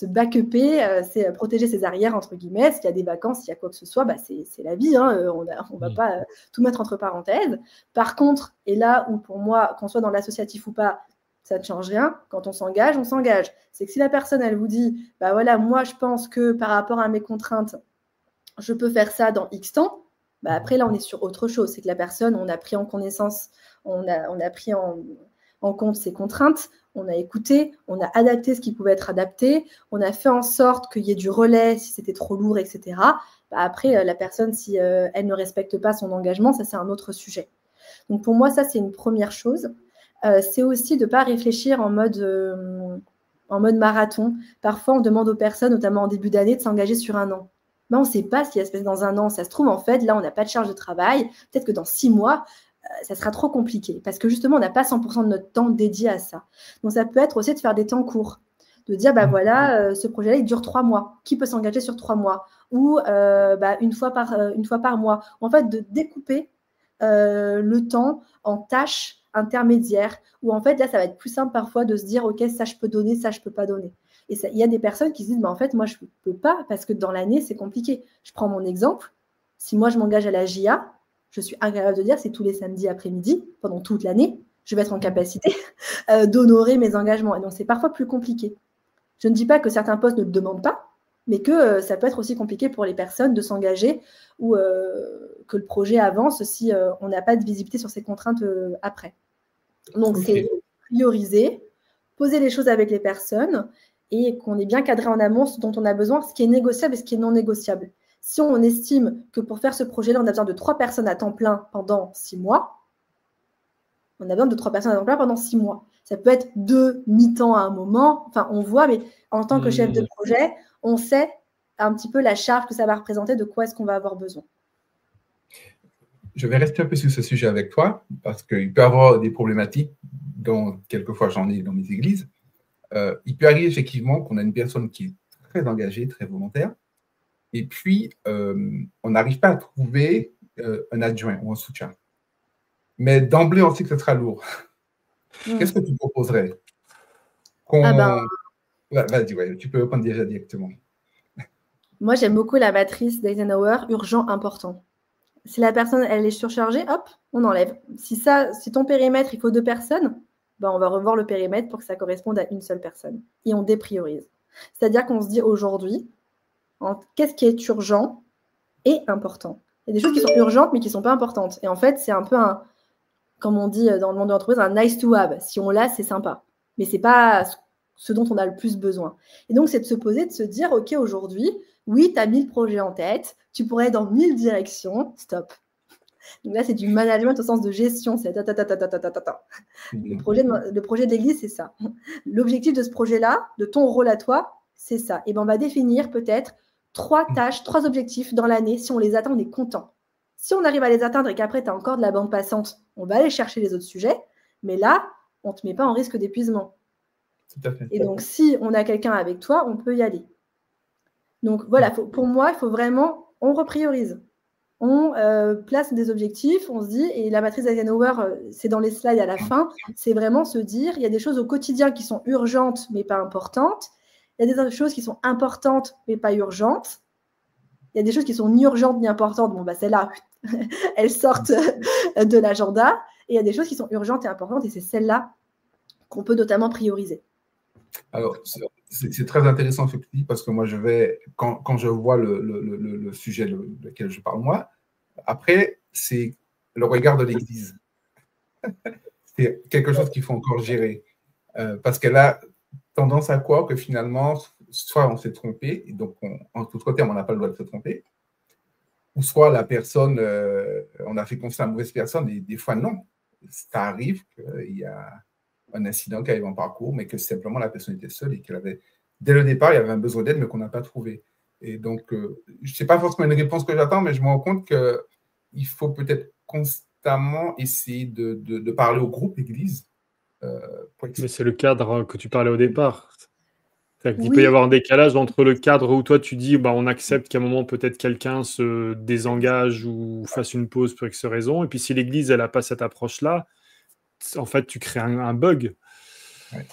back-upper, c'est protéger ses arrières, entre guillemets. S'il y a des vacances, s'il y a quoi que ce soit, bah, c'est la vie. Hein, on ne va pas tout mettre entre parenthèses. Par contre, et là où pour moi, qu'on soit dans l'associatif ou pas, ça ne change rien. Quand on s'engage, on s'engage. C'est que si la personne, elle vous dit, bah voilà, moi, je pense que par rapport à mes contraintes, je peux faire ça dans X temps. Bah, après, là, on est sur autre chose. C'est que la personne, on a pris en connaissance, on a pris en compte ses contraintes, on a écouté, on a adapté ce qui pouvait être adapté, on a fait en sorte qu'il y ait du relais si c'était trop lourd, etc. Bah, après, la personne, si elle ne respecte pas son engagement, ça, c'est un autre sujet. Donc, pour moi, ça, c'est une première chose. C'est aussi de ne pas réfléchir en mode marathon. Parfois, on demande aux personnes, notamment en début d'année, de s'engager sur un an. Mais on ne sait pas ce qui va se passer dans un an. Ça se trouve, en fait, là, on n'a pas de charge de travail. Peut-être que dans 6 mois, ça sera trop compliqué parce que justement, on n'a pas 100% de notre temps dédié à ça. Donc, ça peut être aussi de faire des temps courts, de dire, bah voilà, ce projet-là, il dure 3 mois. Qui peut s'engager sur 3 mois? Ou une fois par mois. En fait, de découper le temps en tâches intermédiaires, où en fait, là, ça va être plus simple parfois de se dire, OK, ça, je peux donner, ça, je ne peux pas donner. Et il y a des personnes qui se disent, bah, en fait, moi, je ne peux pas parce que dans l'année, c'est compliqué. Je prends mon exemple. Si moi, je m'engage à la JA, je suis incapable de dire c'est tous les samedis après-midi, pendant toute l'année, je vais être en capacité d'honorer mes engagements. Et donc, c'est parfois plus compliqué. Je ne dis pas que certains postes ne le demandent pas, mais que ça peut être aussi compliqué pour les personnes de s'engager ou que le projet avance si on n'a pas de visibilité sur ces contraintes après. Donc, c'est prioriser, poser les choses avec les personnes et qu'on est bien cadré en amont ce dont on a besoin, ce qui est négociable et ce qui est non négociable. Si on estime que pour faire ce projet-là, on a besoin de 3 personnes à temps plein pendant 6 mois, on a besoin de 3 personnes à temps plein pendant 6 mois. Ça peut être 2 mi-temps à un moment. Enfin, on voit, mais en tant que chef de projet, on sait un petit peu la charge que ça va représenter, de quoi est-ce qu'on va avoir besoin. Je vais rester un peu sur ce sujet avec toi, parce qu'il peut y avoir des problématiques, dont quelquefois j'en ai dans mes églises. Il peut arriver effectivement qu'on a une personne qui est très engagée, très volontaire, et puis on n'arrive pas à trouver un adjoint ou un soutien. Mais d'emblée, on sait que ce sera lourd. Qu'est-ce que tu proposerais? Vas-y, ouais, tu peux répondre déjà directement. Moi, j'aime beaucoup la matrice d'Eisenhower, urgent, important. Si la personne, elle est surchargée, hop, on enlève. Si ton périmètre, il faut 2 personnes, ben, on va revoir le périmètre pour que ça corresponde à une seule personne. Et on dépriorise. C'est-à-dire qu'on se dit aujourd'hui, qu'est-ce qui est urgent et important? Il y a des choses qui sont urgentes, mais qui ne sont pas importantes. Et en fait, c'est un peu comme on dit dans le monde de l'entreprise, un nice to have. Si on l'a, c'est sympa. Mais ce n'est pas ce dont on a le plus besoin. Et donc, c'est de se poser, de se dire, OK, aujourd'hui, oui, tu as 1000 projets en tête, tu pourrais être dans 1000 directions, stop. Donc là, c'est du management au sens de gestion. C'est le projet d'église, c'est ça. L'objectif de ce projet-là, de ton rôle à toi, c'est ça. Et ben, on va définir peut-être 3 tâches, 3 objectifs dans l'année. Si on les atteint, on est content. Si on arrive à les atteindre et qu'après, tu as encore de la bande passante, on va aller chercher les autres sujets. Mais là, on ne te met pas en risque d'épuisement. Tout à fait. Et donc, si on a quelqu'un avec toi, on peut y aller. Donc, voilà, pour moi, il faut vraiment, on repriorise. On place des objectifs, on se dit, et la matrice d'Eisenhower, c'est dans les slides à la fin, c'est vraiment se dire, il y a des choses au quotidien qui sont urgentes, mais pas importantes. Il y a des choses qui sont importantes, mais pas urgentes. Il y a des choses qui sont ni urgentes ni importantes. Bon, bah, celles-là, elles sortent de l'agenda. Et il y a des choses qui sont urgentes et importantes, et c'est celles-là qu'on peut notamment prioriser. Alors, c'est très intéressant ce que tu dis, parce que moi, quand je vois le sujet lequel je parle moi, après, c'est le regard de l'Église. C'est quelque chose qu'il faut encore gérer, parce qu'elle a tendance à croire que finalement, soit on s'est trompé, et donc en tout terme, on n'a pas le droit de se tromper, ou soit la personne, on a fait confiance à la mauvaise personne, et des fois non. Ça arrive qu'il y a un incident qui arrive en parcours, mais que simplement la personne était seule et qu'elle avait, dès le départ, il y avait un besoin d'aide, mais qu'on n'a pas trouvé. Et donc, je ne sais pas forcément une réponse que j'attends, mais je me rends compte qu'il faut peut-être constamment essayer de parler au groupe Église. Mais c'est le cadre que tu parlais au départ. Il peut y avoir un décalage entre le cadre où toi tu dis bah, on accepte qu'à un moment peut-être quelqu'un se désengage ou fasse une pause pour X raison, et puis si l'Église elle n'a pas cette approche-là, en fait tu crées un bug. Ouais.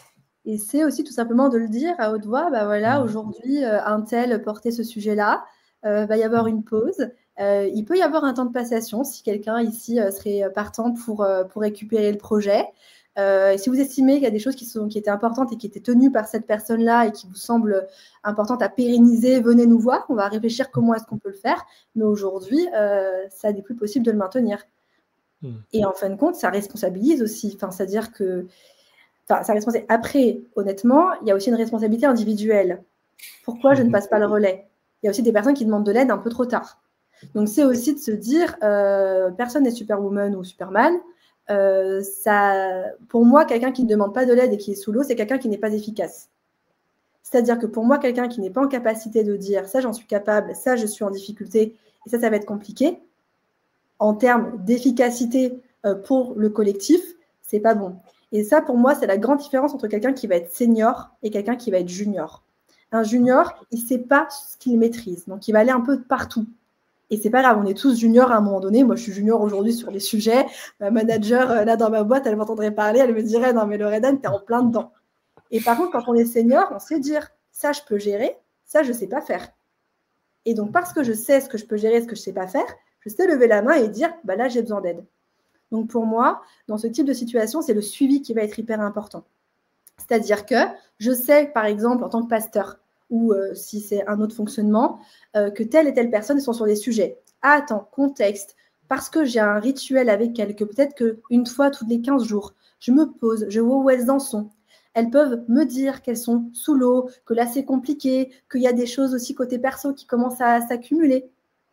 Et c'est aussi tout simplement de le dire à haute voix, bah voilà, aujourd'hui un tel portait ce sujet-là, va y avoir une pause. Il peut y avoir un temps de passation si quelqu'un ici serait partant pour récupérer le projet. Et si vous estimez qu'il y a des choses qui étaient importantes et qui étaient tenues par cette personne-là et qui vous semblent importantes à pérenniser, venez nous voir. On va réfléchir comment est-ce qu'on peut le faire. Mais aujourd'hui, ça n'est plus possible de le maintenir. Et en fin de compte, ça responsabilise aussi. C'est-à-dire que ça responsabilise. Après, honnêtement, il y a aussi une responsabilité individuelle. Pourquoi je ne passe pas le relais? Il y a aussi des personnes qui demandent de l'aide un peu trop tard. Donc, c'est aussi de se dire, personne n'est Superwoman ou Superman. Pour moi, quelqu'un qui ne demande pas de l'aide et qui est sous l'eau, c'est quelqu'un qui n'est pas efficace. C'est-à-dire que pour moi, quelqu'un qui n'est pas en capacité de dire, ça, j'en suis capable, ça, je suis en difficulté, et ça va être compliqué, en termes d'efficacité pour le collectif, c'est pas bon. Et ça, pour moi, c'est la grande différence entre quelqu'un qui va être senior et quelqu'un qui va être junior. Un junior, il ne sait pas ce qu'il maîtrise, donc il va aller un peu partout. Et c'est pas grave, on est tous juniors à un moment donné. Moi, je suis junior aujourd'hui sur les sujets. Ma manager, là, dans ma boîte, elle m'entendrait parler, elle me dirait, non, mais Loredane, t'es en plein dedans. Et par contre, quand on est senior, on sait dire, ça, je peux gérer, ça, je sais pas faire. Et donc, parce que je sais ce que je peux gérer, ce que je sais pas faire, je sais lever la main et dire, bah là, j'ai besoin d'aide. Donc, pour moi, dans ce type de situation, c'est le suivi qui va être hyper important. C'est-à-dire que je sais, par exemple, en tant que pasteur, ou si c'est un autre fonctionnement, que telle et telle personne sont sur des sujets. Ah, attends, contexte, parce que j'ai un rituel avec elles, que peut-être qu'une fois tous les 15 jours, je me pose, je vois où elles en sont. Elles peuvent me dire qu'elles sont sous l'eau, que là c'est compliqué, qu'il y a des choses aussi côté perso qui commencent à s'accumuler.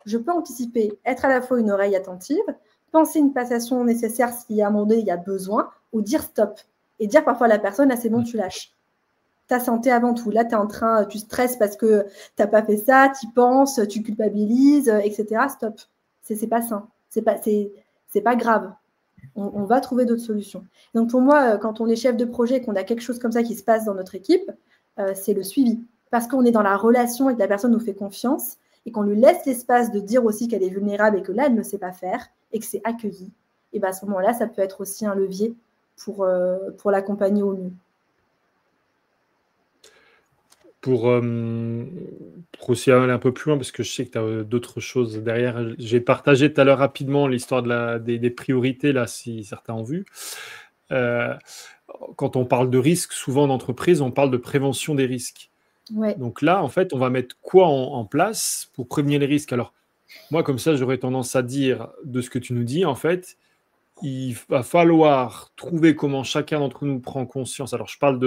Je peux anticiper, être à la fois une oreille attentive, penser une passation nécessaire s'il y a un moment donné, il y a besoin, ou dire stop. Et dire parfois à la personne, là c'est bon, tu lâches. Ta santé avant tout. Là, tu stresses parce que tu n'as pas fait ça, tu y penses, tu culpabilises, etc. Stop. C'est pas sain. C'est pas grave. On va trouver d'autres solutions. Donc, pour moi, quand on est chef de projet et qu'on a quelque chose comme ça qui se passe dans notre équipe, c'est le suivi. Parce qu'on est dans la relation et que la personne nous fait confiance et qu'on lui laisse l'espace de dire aussi qu'elle est vulnérable et que là, elle ne sait pas faire et que c'est accueilli. Et bien, à ce moment-là, ça peut être aussi un levier pour l'accompagner au mieux. Pour aussi aller un peu plus loin, parce que je sais que tu as d'autres choses derrière. J'ai partagé tout à l'heure rapidement l'histoire des priorités, là, si certains ont vu. Quand on parle de risques, souvent en entreprise, on parle de prévention des risques. Ouais. Donc là, en fait, on va mettre quoi en place pour prévenir les risques? Alors, moi, comme ça, j'aurais tendance à dire, de ce que tu nous dis, en fait, il va falloir trouver comment chacun d'entre nous prend conscience. Alors, je parle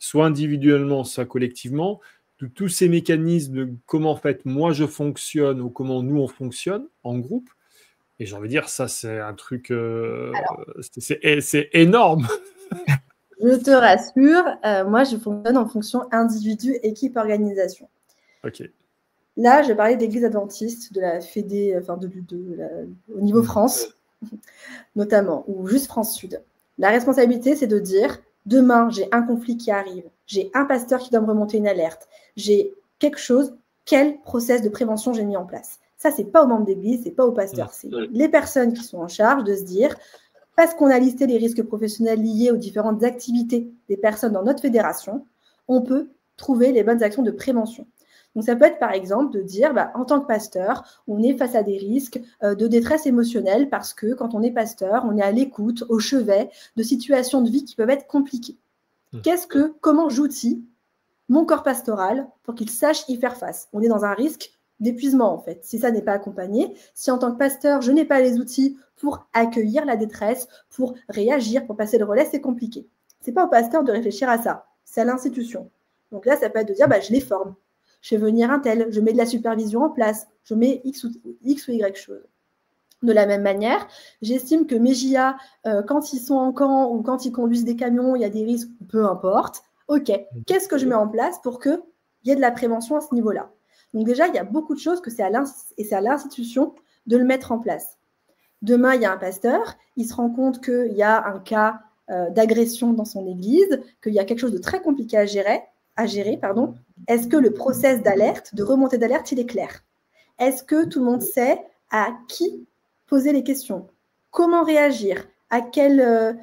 soit individuellement, soit collectivement, de tous ces mécanismes, de comment en fait moi je fonctionne ou comment nous on fonctionne en groupe. Et j'ai envie de dire, ça c'est un truc, c'est énorme. Je te rassure, moi je fonctionne en fonction individu, équipe, organisation. Ok. Là, je parlais d'église adventiste, de la Fédé, enfin au niveau France, notamment, ou juste France Sud. La responsabilité, c'est de dire, demain, j'ai un conflit qui arrive, j'ai un pasteur qui doit me remonter une alerte, j'ai quelque chose, quel process de prévention j'ai mis en place? Ça, c'est pas aux membres d'église, c'est pas aux pasteurs, c'est les personnes qui sont en charge de se dire, parce qu'on a listé les risques professionnels liés aux différentes activités des personnes dans notre fédération, on peut trouver les bonnes actions de prévention. Donc, ça peut être, par exemple, de dire, en tant que pasteur, on est face à des risques de détresse émotionnelle parce que quand on est pasteur, on est à l'écoute, au chevet de situations de vie qui peuvent être compliquées. Comment j'outille mon corps pastoral pour qu'il sache y faire face? On est dans un risque d'épuisement, en fait, si ça n'est pas accompagné. Si, en tant que pasteur, je n'ai pas les outils pour accueillir la détresse, pour réagir, pour passer le relais, c'est compliqué. Ce n'est pas au pasteur de réfléchir à ça, c'est à l'institution. Donc là, ça peut être de dire, je les forme. Je fais venir un tel, je mets de la supervision en place, je mets X ou Y chose. De la même manière, j'estime que mes JA, quand ils sont en camp ou quand ils conduisent des camions, il y a des risques, peu importe. OK, qu'est-ce que je mets en place pour qu'il y ait de la prévention à ce niveau-là? Donc déjà, il y a beaucoup de choses que c'est à l'institution de le mettre en place. Demain, il y a un pasteur, il se rend compte qu'il y a un cas d'agression dans son église, qu'il y a quelque chose de très compliqué à gérer. Est-ce que le process d'alerte, de remontée d'alerte, il est clair? Est-ce que tout le monde sait à qui poser les questions? Comment réagir? En quelle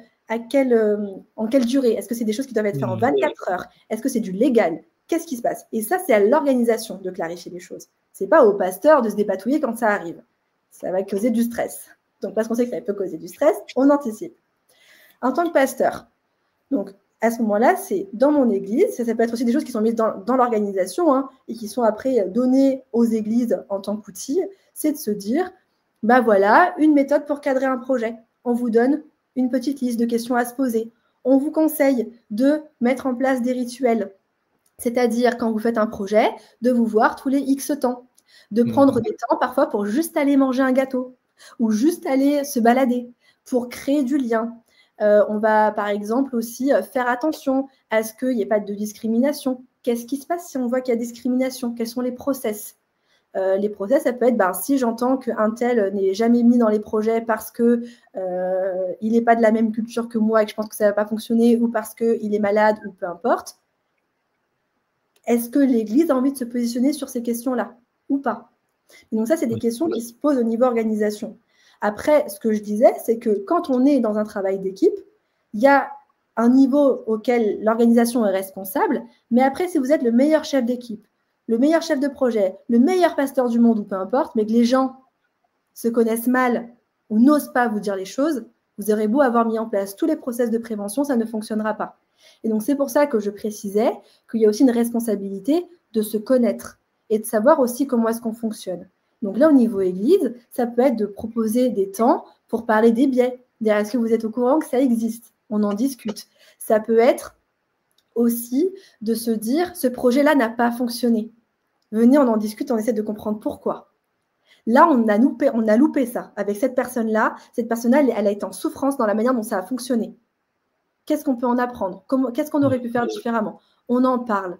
durée? Est-ce que c'est des choses qui doivent être faites en 24 heures? Est-ce que c'est du légal? Qu'est-ce qui se passe? Et ça, c'est à l'organisation de clarifier les choses. Ce n'est pas au pasteur de se dépatouiller quand ça arrive. Ça va causer du stress. Donc, parce qu'on sait que ça peut causer du stress, on anticipe. En tant que pasteur, donc à ce moment-là, c'est dans mon église, ça peut être aussi des choses qui sont mises dans l'organisation hein, et qui sont après données aux églises en tant qu'outil, c'est de se dire, bah voilà, une méthode pour cadrer un projet. On vous donne une petite liste de questions à se poser. On vous conseille de mettre en place des rituels, c'est-à-dire quand vous faites un projet, de vous voir tous les X temps, de prendre des temps parfois pour juste aller manger un gâteau ou juste aller se balader pour créer du lien. On va par exemple aussi faire attention à ce qu'il n'y ait pas de discrimination. Qu'est-ce qui se passe si on voit qu'il y a discrimination? Quels sont les process? Les process, ça peut être si j'entends qu'un tel n'est jamais mis dans les projets parce qu'il n'est pas de la même culture que moi et que je pense que ça ne va pas fonctionner ou parce qu'il est malade ou peu importe. Est-ce que l'Église a envie de se positionner sur ces questions-là ou pas? Et donc ça, c'est des questions qui se posent au niveau organisation. Après, ce que je disais, c'est que quand on est dans un travail d'équipe, il y a un niveau auquel l'organisation est responsable, mais après, si vous êtes le meilleur chef d'équipe, le meilleur chef de projet, le meilleur pasteur du monde ou peu importe, mais que les gens se connaissent mal ou n'osent pas vous dire les choses, vous aurez beau avoir mis en place tous les process de prévention, ça ne fonctionnera pas. Et donc, c'est pour ça que je précisais qu'il y a aussi une responsabilité de se connaître et de savoir aussi comment est-ce qu'on fonctionne. Donc là, au niveau église, ça peut être de proposer des temps pour parler des biais. Est-ce que vous êtes au courant que ça existe? On en discute. Ça peut être aussi de se dire, ce projet-là n'a pas fonctionné. Venez, on en discute, on essaie de comprendre pourquoi. Là, on a loupé ça. Avec cette personne-là, elle a été en souffrance dans la manière dont ça a fonctionné. Qu'est-ce qu'on peut en apprendre? Qu'est-ce qu'on aurait pu faire différemment? On en parle.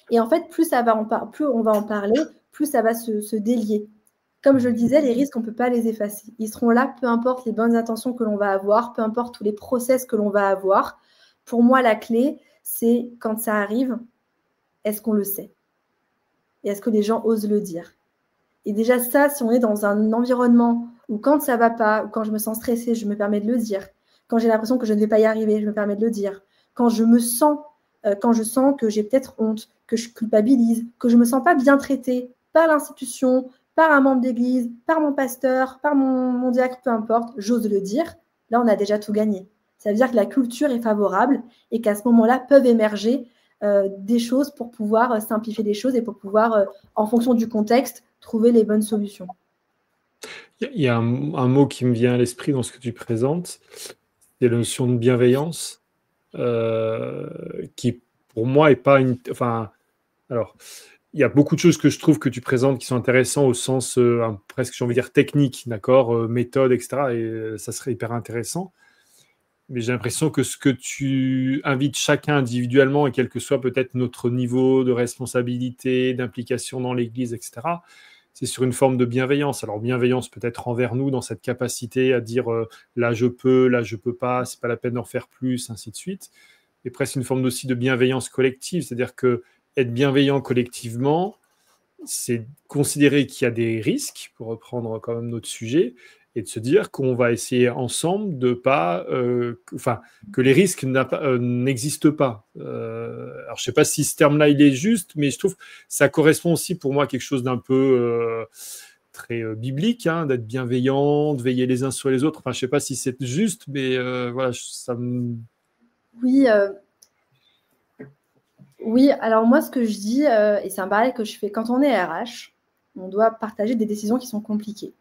Et en fait, plus on va en parler, plus ça va se délier. Comme je le disais, les risques, on ne peut pas les effacer. Ils seront là, peu importe les bonnes intentions que l'on va avoir, peu importe tous les process que l'on va avoir. Pour moi, la clé, c'est quand ça arrive, est-ce qu'on le sait? Et est-ce que les gens osent le dire? Et déjà ça, si on est dans un environnement où quand ça ne va pas, ou quand je me sens stressée, je me permets de le dire. Quand j'ai l'impression que je ne vais pas y arriver, je me permets de le dire. Quand je sens que j'ai peut-être honte, que je culpabilise, que je ne me sens pas bien traitée par l'institution, par un membre d'église, par mon pasteur, par mon diacre, peu importe, j'ose le dire, là, on a déjà tout gagné. Ça veut dire que la culture est favorable et qu'à ce moment-là, peuvent émerger des choses pour pouvoir simplifier les choses et pour pouvoir, en fonction du contexte, trouver les bonnes solutions. Il y a un mot qui me vient à l'esprit dans ce que tu présentes, c'est la notion de bienveillance, qui pour moi n'est pas une... Enfin, alors, il y a beaucoup de choses que je trouve que tu présentes qui sont intéressantes au sens presque, j'ai envie de dire, technique, d'accord, méthode, etc. Et ça serait hyper intéressant. Mais j'ai l'impression que ce que tu invites chacun individuellement, et quel que soit peut-être notre niveau de responsabilité, d'implication dans l'Église, etc., c'est sur une forme de bienveillance. Alors, bienveillance peut-être envers nous, dans cette capacité à dire là je peux pas, c'est pas la peine d'en faire plus, ainsi de suite. Et presque une forme aussi de bienveillance collective, c'est-à-dire que être bienveillant collectivement, c'est considérer qu'il y a des risques, pour reprendre quand même notre sujet, et de se dire qu'on va essayer ensemble de pas... que les risques n'existent pas. Alors, je ne sais pas si ce terme-là, il est juste, mais je trouve que ça correspond aussi pour moi à quelque chose d'un peu très biblique, hein, d'être bienveillant, de veiller les uns sur les autres. Enfin, je ne sais pas si c'est juste, mais voilà, ça me... Oui, alors moi, ce que je dis, et c'est un parallèle que je fais, quand on est RH, on doit partager des décisions qui sont compliquées.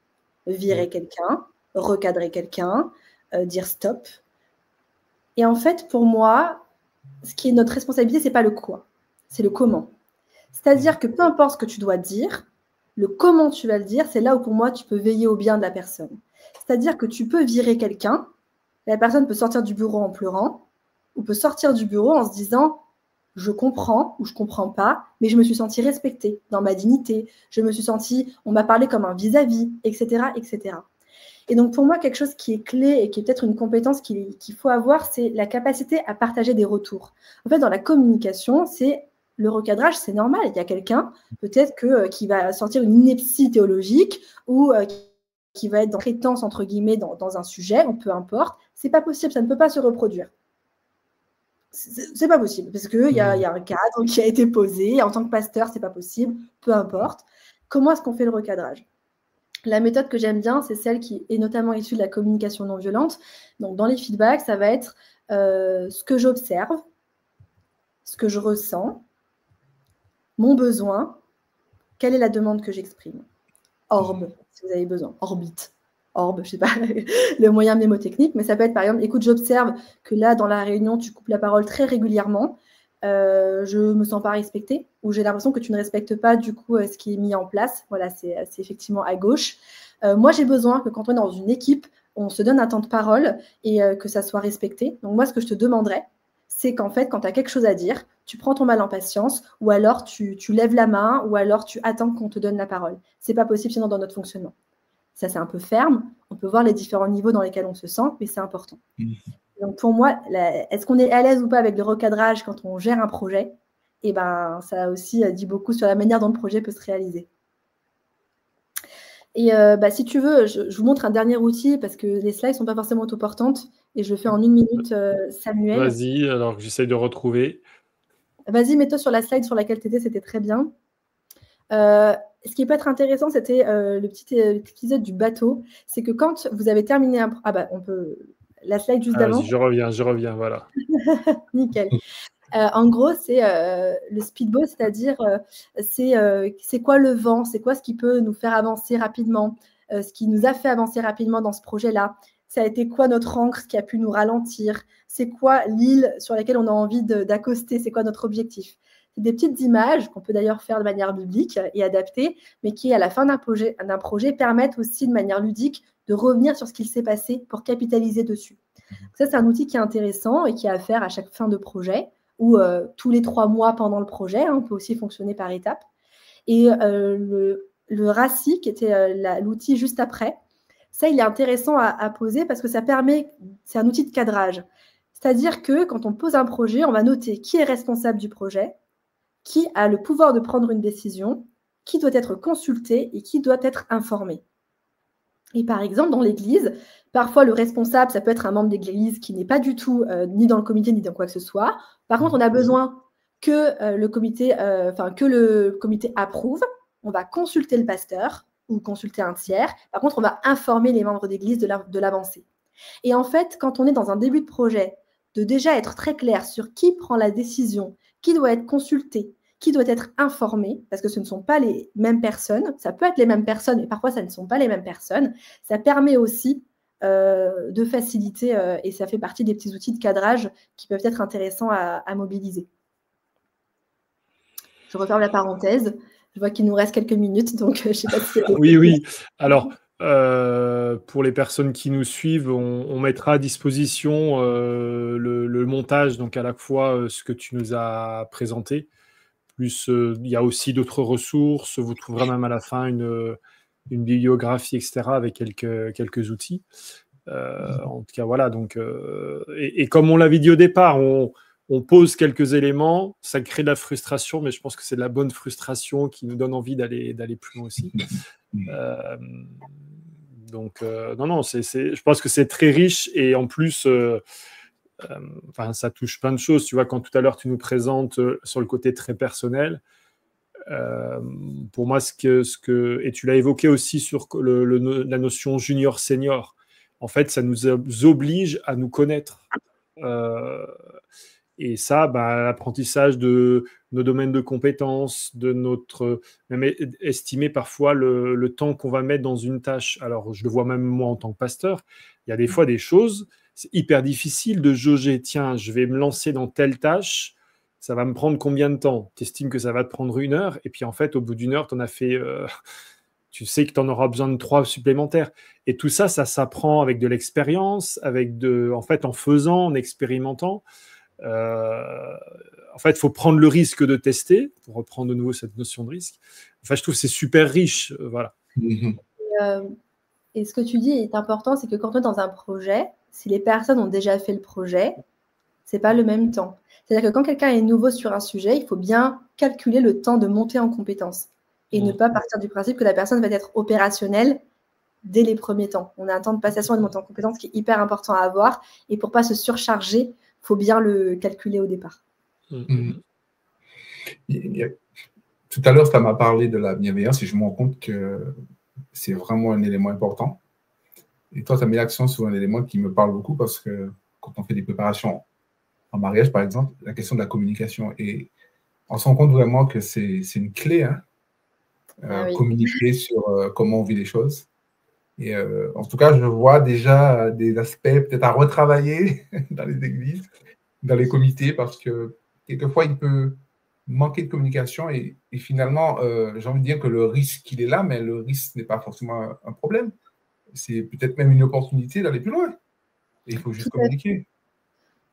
Virer quelqu'un, recadrer quelqu'un, dire stop. Et en fait, pour moi, ce qui est notre responsabilité, ce n'est pas le quoi, c'est le comment. C'est-à-dire que peu importe ce que tu dois dire, le comment tu vas le dire, c'est là où pour moi, tu peux veiller au bien de la personne. C'est-à-dire que tu peux virer quelqu'un, la personne peut sortir du bureau en pleurant, ou peut sortir du bureau en se disant « je comprends » ou « je comprends pas », mais je me suis sentie respectée dans ma dignité, je me suis sentie, on m'a parlé comme un vis-à-vis, etc., etc. Et donc pour moi, quelque chose qui est clé et qui est peut-être une compétence qu'il faut avoir, c'est la capacité à partager des retours. En fait, dans la communication, c'est le recadrage, c'est normal. Il y a quelqu'un, peut-être qui va sortir une ineptie théologique ou qui va être dans prétence, entre guillemets, dans un sujet, ou peu importe. C'est pas possible, ça ne peut pas se reproduire. C'est pas possible, parce qu'il y a un cadre qui a été posé. En tant que pasteur, c'est pas possible, peu importe. Comment est-ce qu'on fait le recadrage? La méthode que j'aime bien, c'est celle qui est notamment issue de la communication non violente. Donc, dans les feedbacks, ça va être ce que j'observe, ce que je ressens, mon besoin, quelle est la demande que j'exprime. Orbe, si vous avez besoin. Orbite. Orbe, je ne sais pas le moyen mnémotechnique, mais ça peut être par exemple, écoute, j'observe que là, dans la réunion, tu coupes la parole très régulièrement. Je ne me sens pas respectée, ou j'ai l'impression que tu ne respectes pas du coup ce qui est mis en place. Voilà, c'est effectivement à gauche. Moi, j'ai besoin que quand on est dans une équipe, on se donne un temps de parole et que ça soit respecté. Donc moi, ce que je te demanderais, c'est qu'en fait, quand tu as quelque chose à dire, tu prends ton mal en patience, ou alors tu lèves la main, ou alors tu attends qu'on te donne la parole. Ce n'est pas possible sinon dans notre fonctionnement. Ça, c'est un peu ferme. On peut voir les différents niveaux dans lesquels on se sent, mais c'est important. Donc pour moi, est-ce qu'on est à l'aise ou pas avec le recadrage quand on gère un projet? Eh ben, ça aussi dit beaucoup sur la manière dont le projet peut se réaliser. Et si tu veux, je vous montre un dernier outil parce que les slides ne sont pas forcément autoportantes et je le fais en 1 minute, Samuel. Vas-y, alors j'essaye de retrouver. Vas-y, mets-toi sur la slide sur laquelle tu étais, c'était très bien. Ce qui peut être intéressant, c'était le petit épisode du bateau. C'est que quand vous avez terminé un... Ah bah, on peut... La slide juste d'avant. Je reviens, voilà. Nickel. En gros, c'est le speedboat, c'est-à-dire c'est quoi le vent, c'est quoi ce qui peut nous faire avancer rapidement, ce qui nous a fait avancer rapidement dans ce projet-là. Ça a été quoi notre ancre, ce qui a pu nous ralentir, c'est quoi l'île sur laquelle on a envie d'accoster, c'est quoi notre objectif. C'est des petites images qu'on peut d'ailleurs faire de manière biblique et adaptée, mais qui, à la fin d'un projet, permettent aussi de manière ludique de revenir sur ce qu'il s'est passé pour capitaliser dessus. Ça, c'est un outil qui est intéressant et qui est à faire à chaque fin de projet ou tous les 3 mois pendant le projet. On peut aussi fonctionner par étapes. Et le RACI, qui était l'outil juste après, ça, il est intéressant à poser parce que ça permet, c'est un outil de cadrage. C'est-à-dire que quand on pose un projet, on va noter qui est responsable du projet, qui a le pouvoir de prendre une décision, qui doit être consulté et qui doit être informé. Et par exemple, dans l'Église, parfois le responsable, ça peut être un membre d'Église qui n'est pas du tout ni dans le comité ni dans quoi que ce soit. Par contre, on a besoin que le comité approuve. On va consulter le pasteur ou consulter un tiers. Par contre, on va informer les membres d'Église de l'avancée. Et en fait, quand on est dans un début de projet, de déjà être très clair sur qui prend la décision, qui doit être consulté, qui doit être informé, parce que ce ne sont pas les mêmes personnes. Ça peut être les mêmes personnes, mais parfois, ça ne sont pas les mêmes personnes. Ça permet aussi de faciliter, et ça fait partie des petits outils de cadrage qui peuvent être intéressants à mobiliser. Je referme la parenthèse. Je vois qu'il nous reste quelques minutes, donc je ne sais pas si... Oui. Alors, pour les personnes qui nous suivent, on mettra à disposition le montage, donc à la fois ce que tu nous as présenté, plus il y a aussi d'autres ressources. Vous trouverez même à la fin une bibliographie, etc., avec quelques outils. En tout cas, voilà. Donc, et comme on l'avait dit au départ, on pose quelques éléments, ça crée de la frustration, mais je pense que c'est de la bonne frustration qui nous donne envie d'aller plus loin aussi. Donc, non, je pense que c'est très riche et en plus, ça touche plein de choses. Tu vois, quand tout à l'heure tu nous présentes sur le côté très personnel, pour moi, et tu l'as évoqué aussi sur la notion junior-senior, en fait, ça nous oblige à nous connaître. Et ça, l'apprentissage de nos domaines de compétences, de même estimer parfois le temps qu'on va mettre dans une tâche. Alors, je le vois même moi en tant que pasteur, il y a des fois des choses, c'est hyper difficile de jauger. Tiens, je vais me lancer dans telle tâche, ça va me prendre combien de temps? Tu estimes que ça va te prendre 1 heure, et puis en fait, au bout d'1 heure, tu en as fait... tu sais que tu en auras besoin de 3 supplémentaires. Et tout ça, ça s'apprend avec de l'expérience, en faisant, en expérimentant. En fait, il faut prendre le risque de tester, pour reprendre de nouveau cette notion de risque. Enfin, je trouve que c'est super riche. Voilà. Et ce que tu dis est important, c'est que quand on est dans un projet, si les personnes ont déjà fait le projet, ce n'est pas le même temps. C'est-à-dire que quand quelqu'un est nouveau sur un sujet, il faut bien calculer le temps de montée en compétence et ne pas partir du principe que la personne va être opérationnelle dès les premiers temps. On a un temps de passation et de montée en compétence qui est hyper important à avoir, et pour ne pas se surcharger, il faut bien le calculer au départ. Tout à l'heure, ça m'a parlé de la bienveillance et je me rends compte que c'est vraiment un élément important. Et toi, tu as mis l'accent sur un élément qui me parle beaucoup parce que quand on fait des préparations en mariage, par exemple, la question de la communication. Et on se rend compte vraiment que c'est une clé, hein, Oui. communiquer sur comment on vit les choses. Et en tout cas, je vois déjà des aspects peut-être à retravailler dans les églises, dans les comités, parce que quelquefois, il peut manquer de communication et finalement, j'ai envie de dire que le risque, il est là, mais le risque n'est pas forcément un problème. C'est peut-être même une opportunité d'aller plus loin. Et il faut juste communiquer.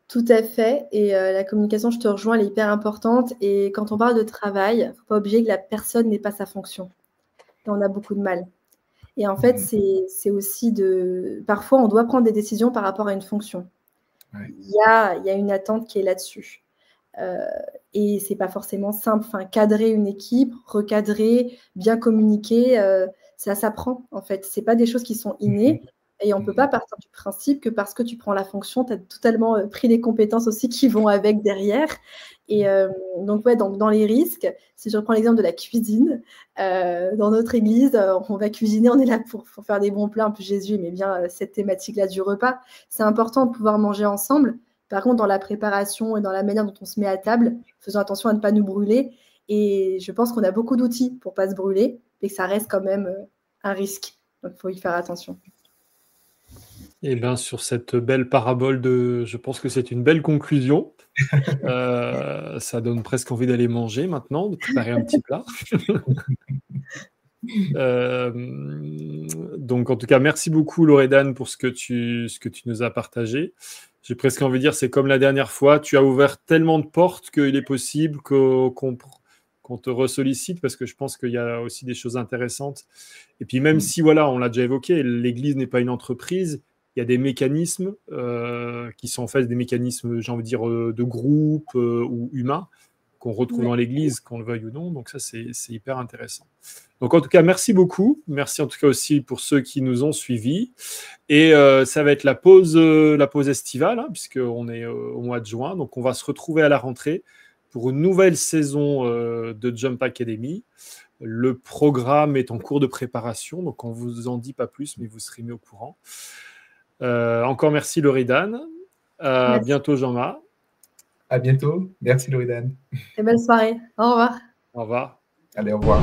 Tout à fait. Et la communication, je te rejoins, elle est hyper importante. Et quand on parle de travail, il ne faut pas oublier que la personne n'est pas sa fonction. Et on a beaucoup de mal. Et en fait, c'est aussi de... Parfois, on doit prendre des décisions par rapport à une fonction. Ouais. Il y a une attente qui est là-dessus. Et ce n'est pas forcément simple. Enfin, cadrer une équipe, recadrer, bien communiquer, ça s'apprend, en fait. Ce n'est pas des choses qui sont innées. Et on ne peut pas partir du principe que parce que tu prends la fonction, tu as totalement pris les compétences aussi qui vont avec derrière. Et donc, ouais, dans les risques, si je reprends l'exemple de la cuisine, dans notre église, on va cuisiner, on est là pour faire des bons plats. En plus, Jésus aimait bien cette thématique-là du repas. C'est important de pouvoir manger ensemble. Par contre, dans la préparation et dans la manière dont on se met à table, faisons attention à ne pas nous brûler. Et je pense qu'on a beaucoup d'outils pour ne pas se brûler, mais que ça reste quand même un risque. Donc, il faut y faire attention. Et bien, sur cette belle parabole je pense que c'est une belle conclusion. Ça donne presque envie d'aller manger maintenant, de préparer un petit plat. Donc, en tout cas, merci beaucoup, Loredane, pour ce que tu nous as partagé. J'ai presque envie de dire, c'est comme la dernière fois, tu as ouvert tellement de portes qu'il est possible qu'on te ressollicite, parce que je pense qu'il y a aussi des choses intéressantes. Et puis même si, voilà, on l'a déjà évoqué, l'Église n'est pas une entreprise, il y a des mécanismes qui sont en fait des mécanismes, j'ai envie de dire, de groupe ou humains, qu'on retrouve dans l'Église, qu'on le veuille ou non. Donc ça, c'est hyper intéressant. Donc en tout cas, merci beaucoup. Merci en tout cas aussi pour ceux qui nous ont suivis. Et ça va être la pause estivale, hein, puisqu'on est au mois de juin. Donc on va se retrouver à la rentrée pour une nouvelle saison de Jump Academy. Le programme est en cours de préparation, donc on ne vous en dit pas plus, mais vous serez mis au courant. Encore merci Loredane. À bientôt Jean-Marc. À bientôt. Merci Loredane. Et belle soirée. Au revoir. Au revoir. Allez, au revoir.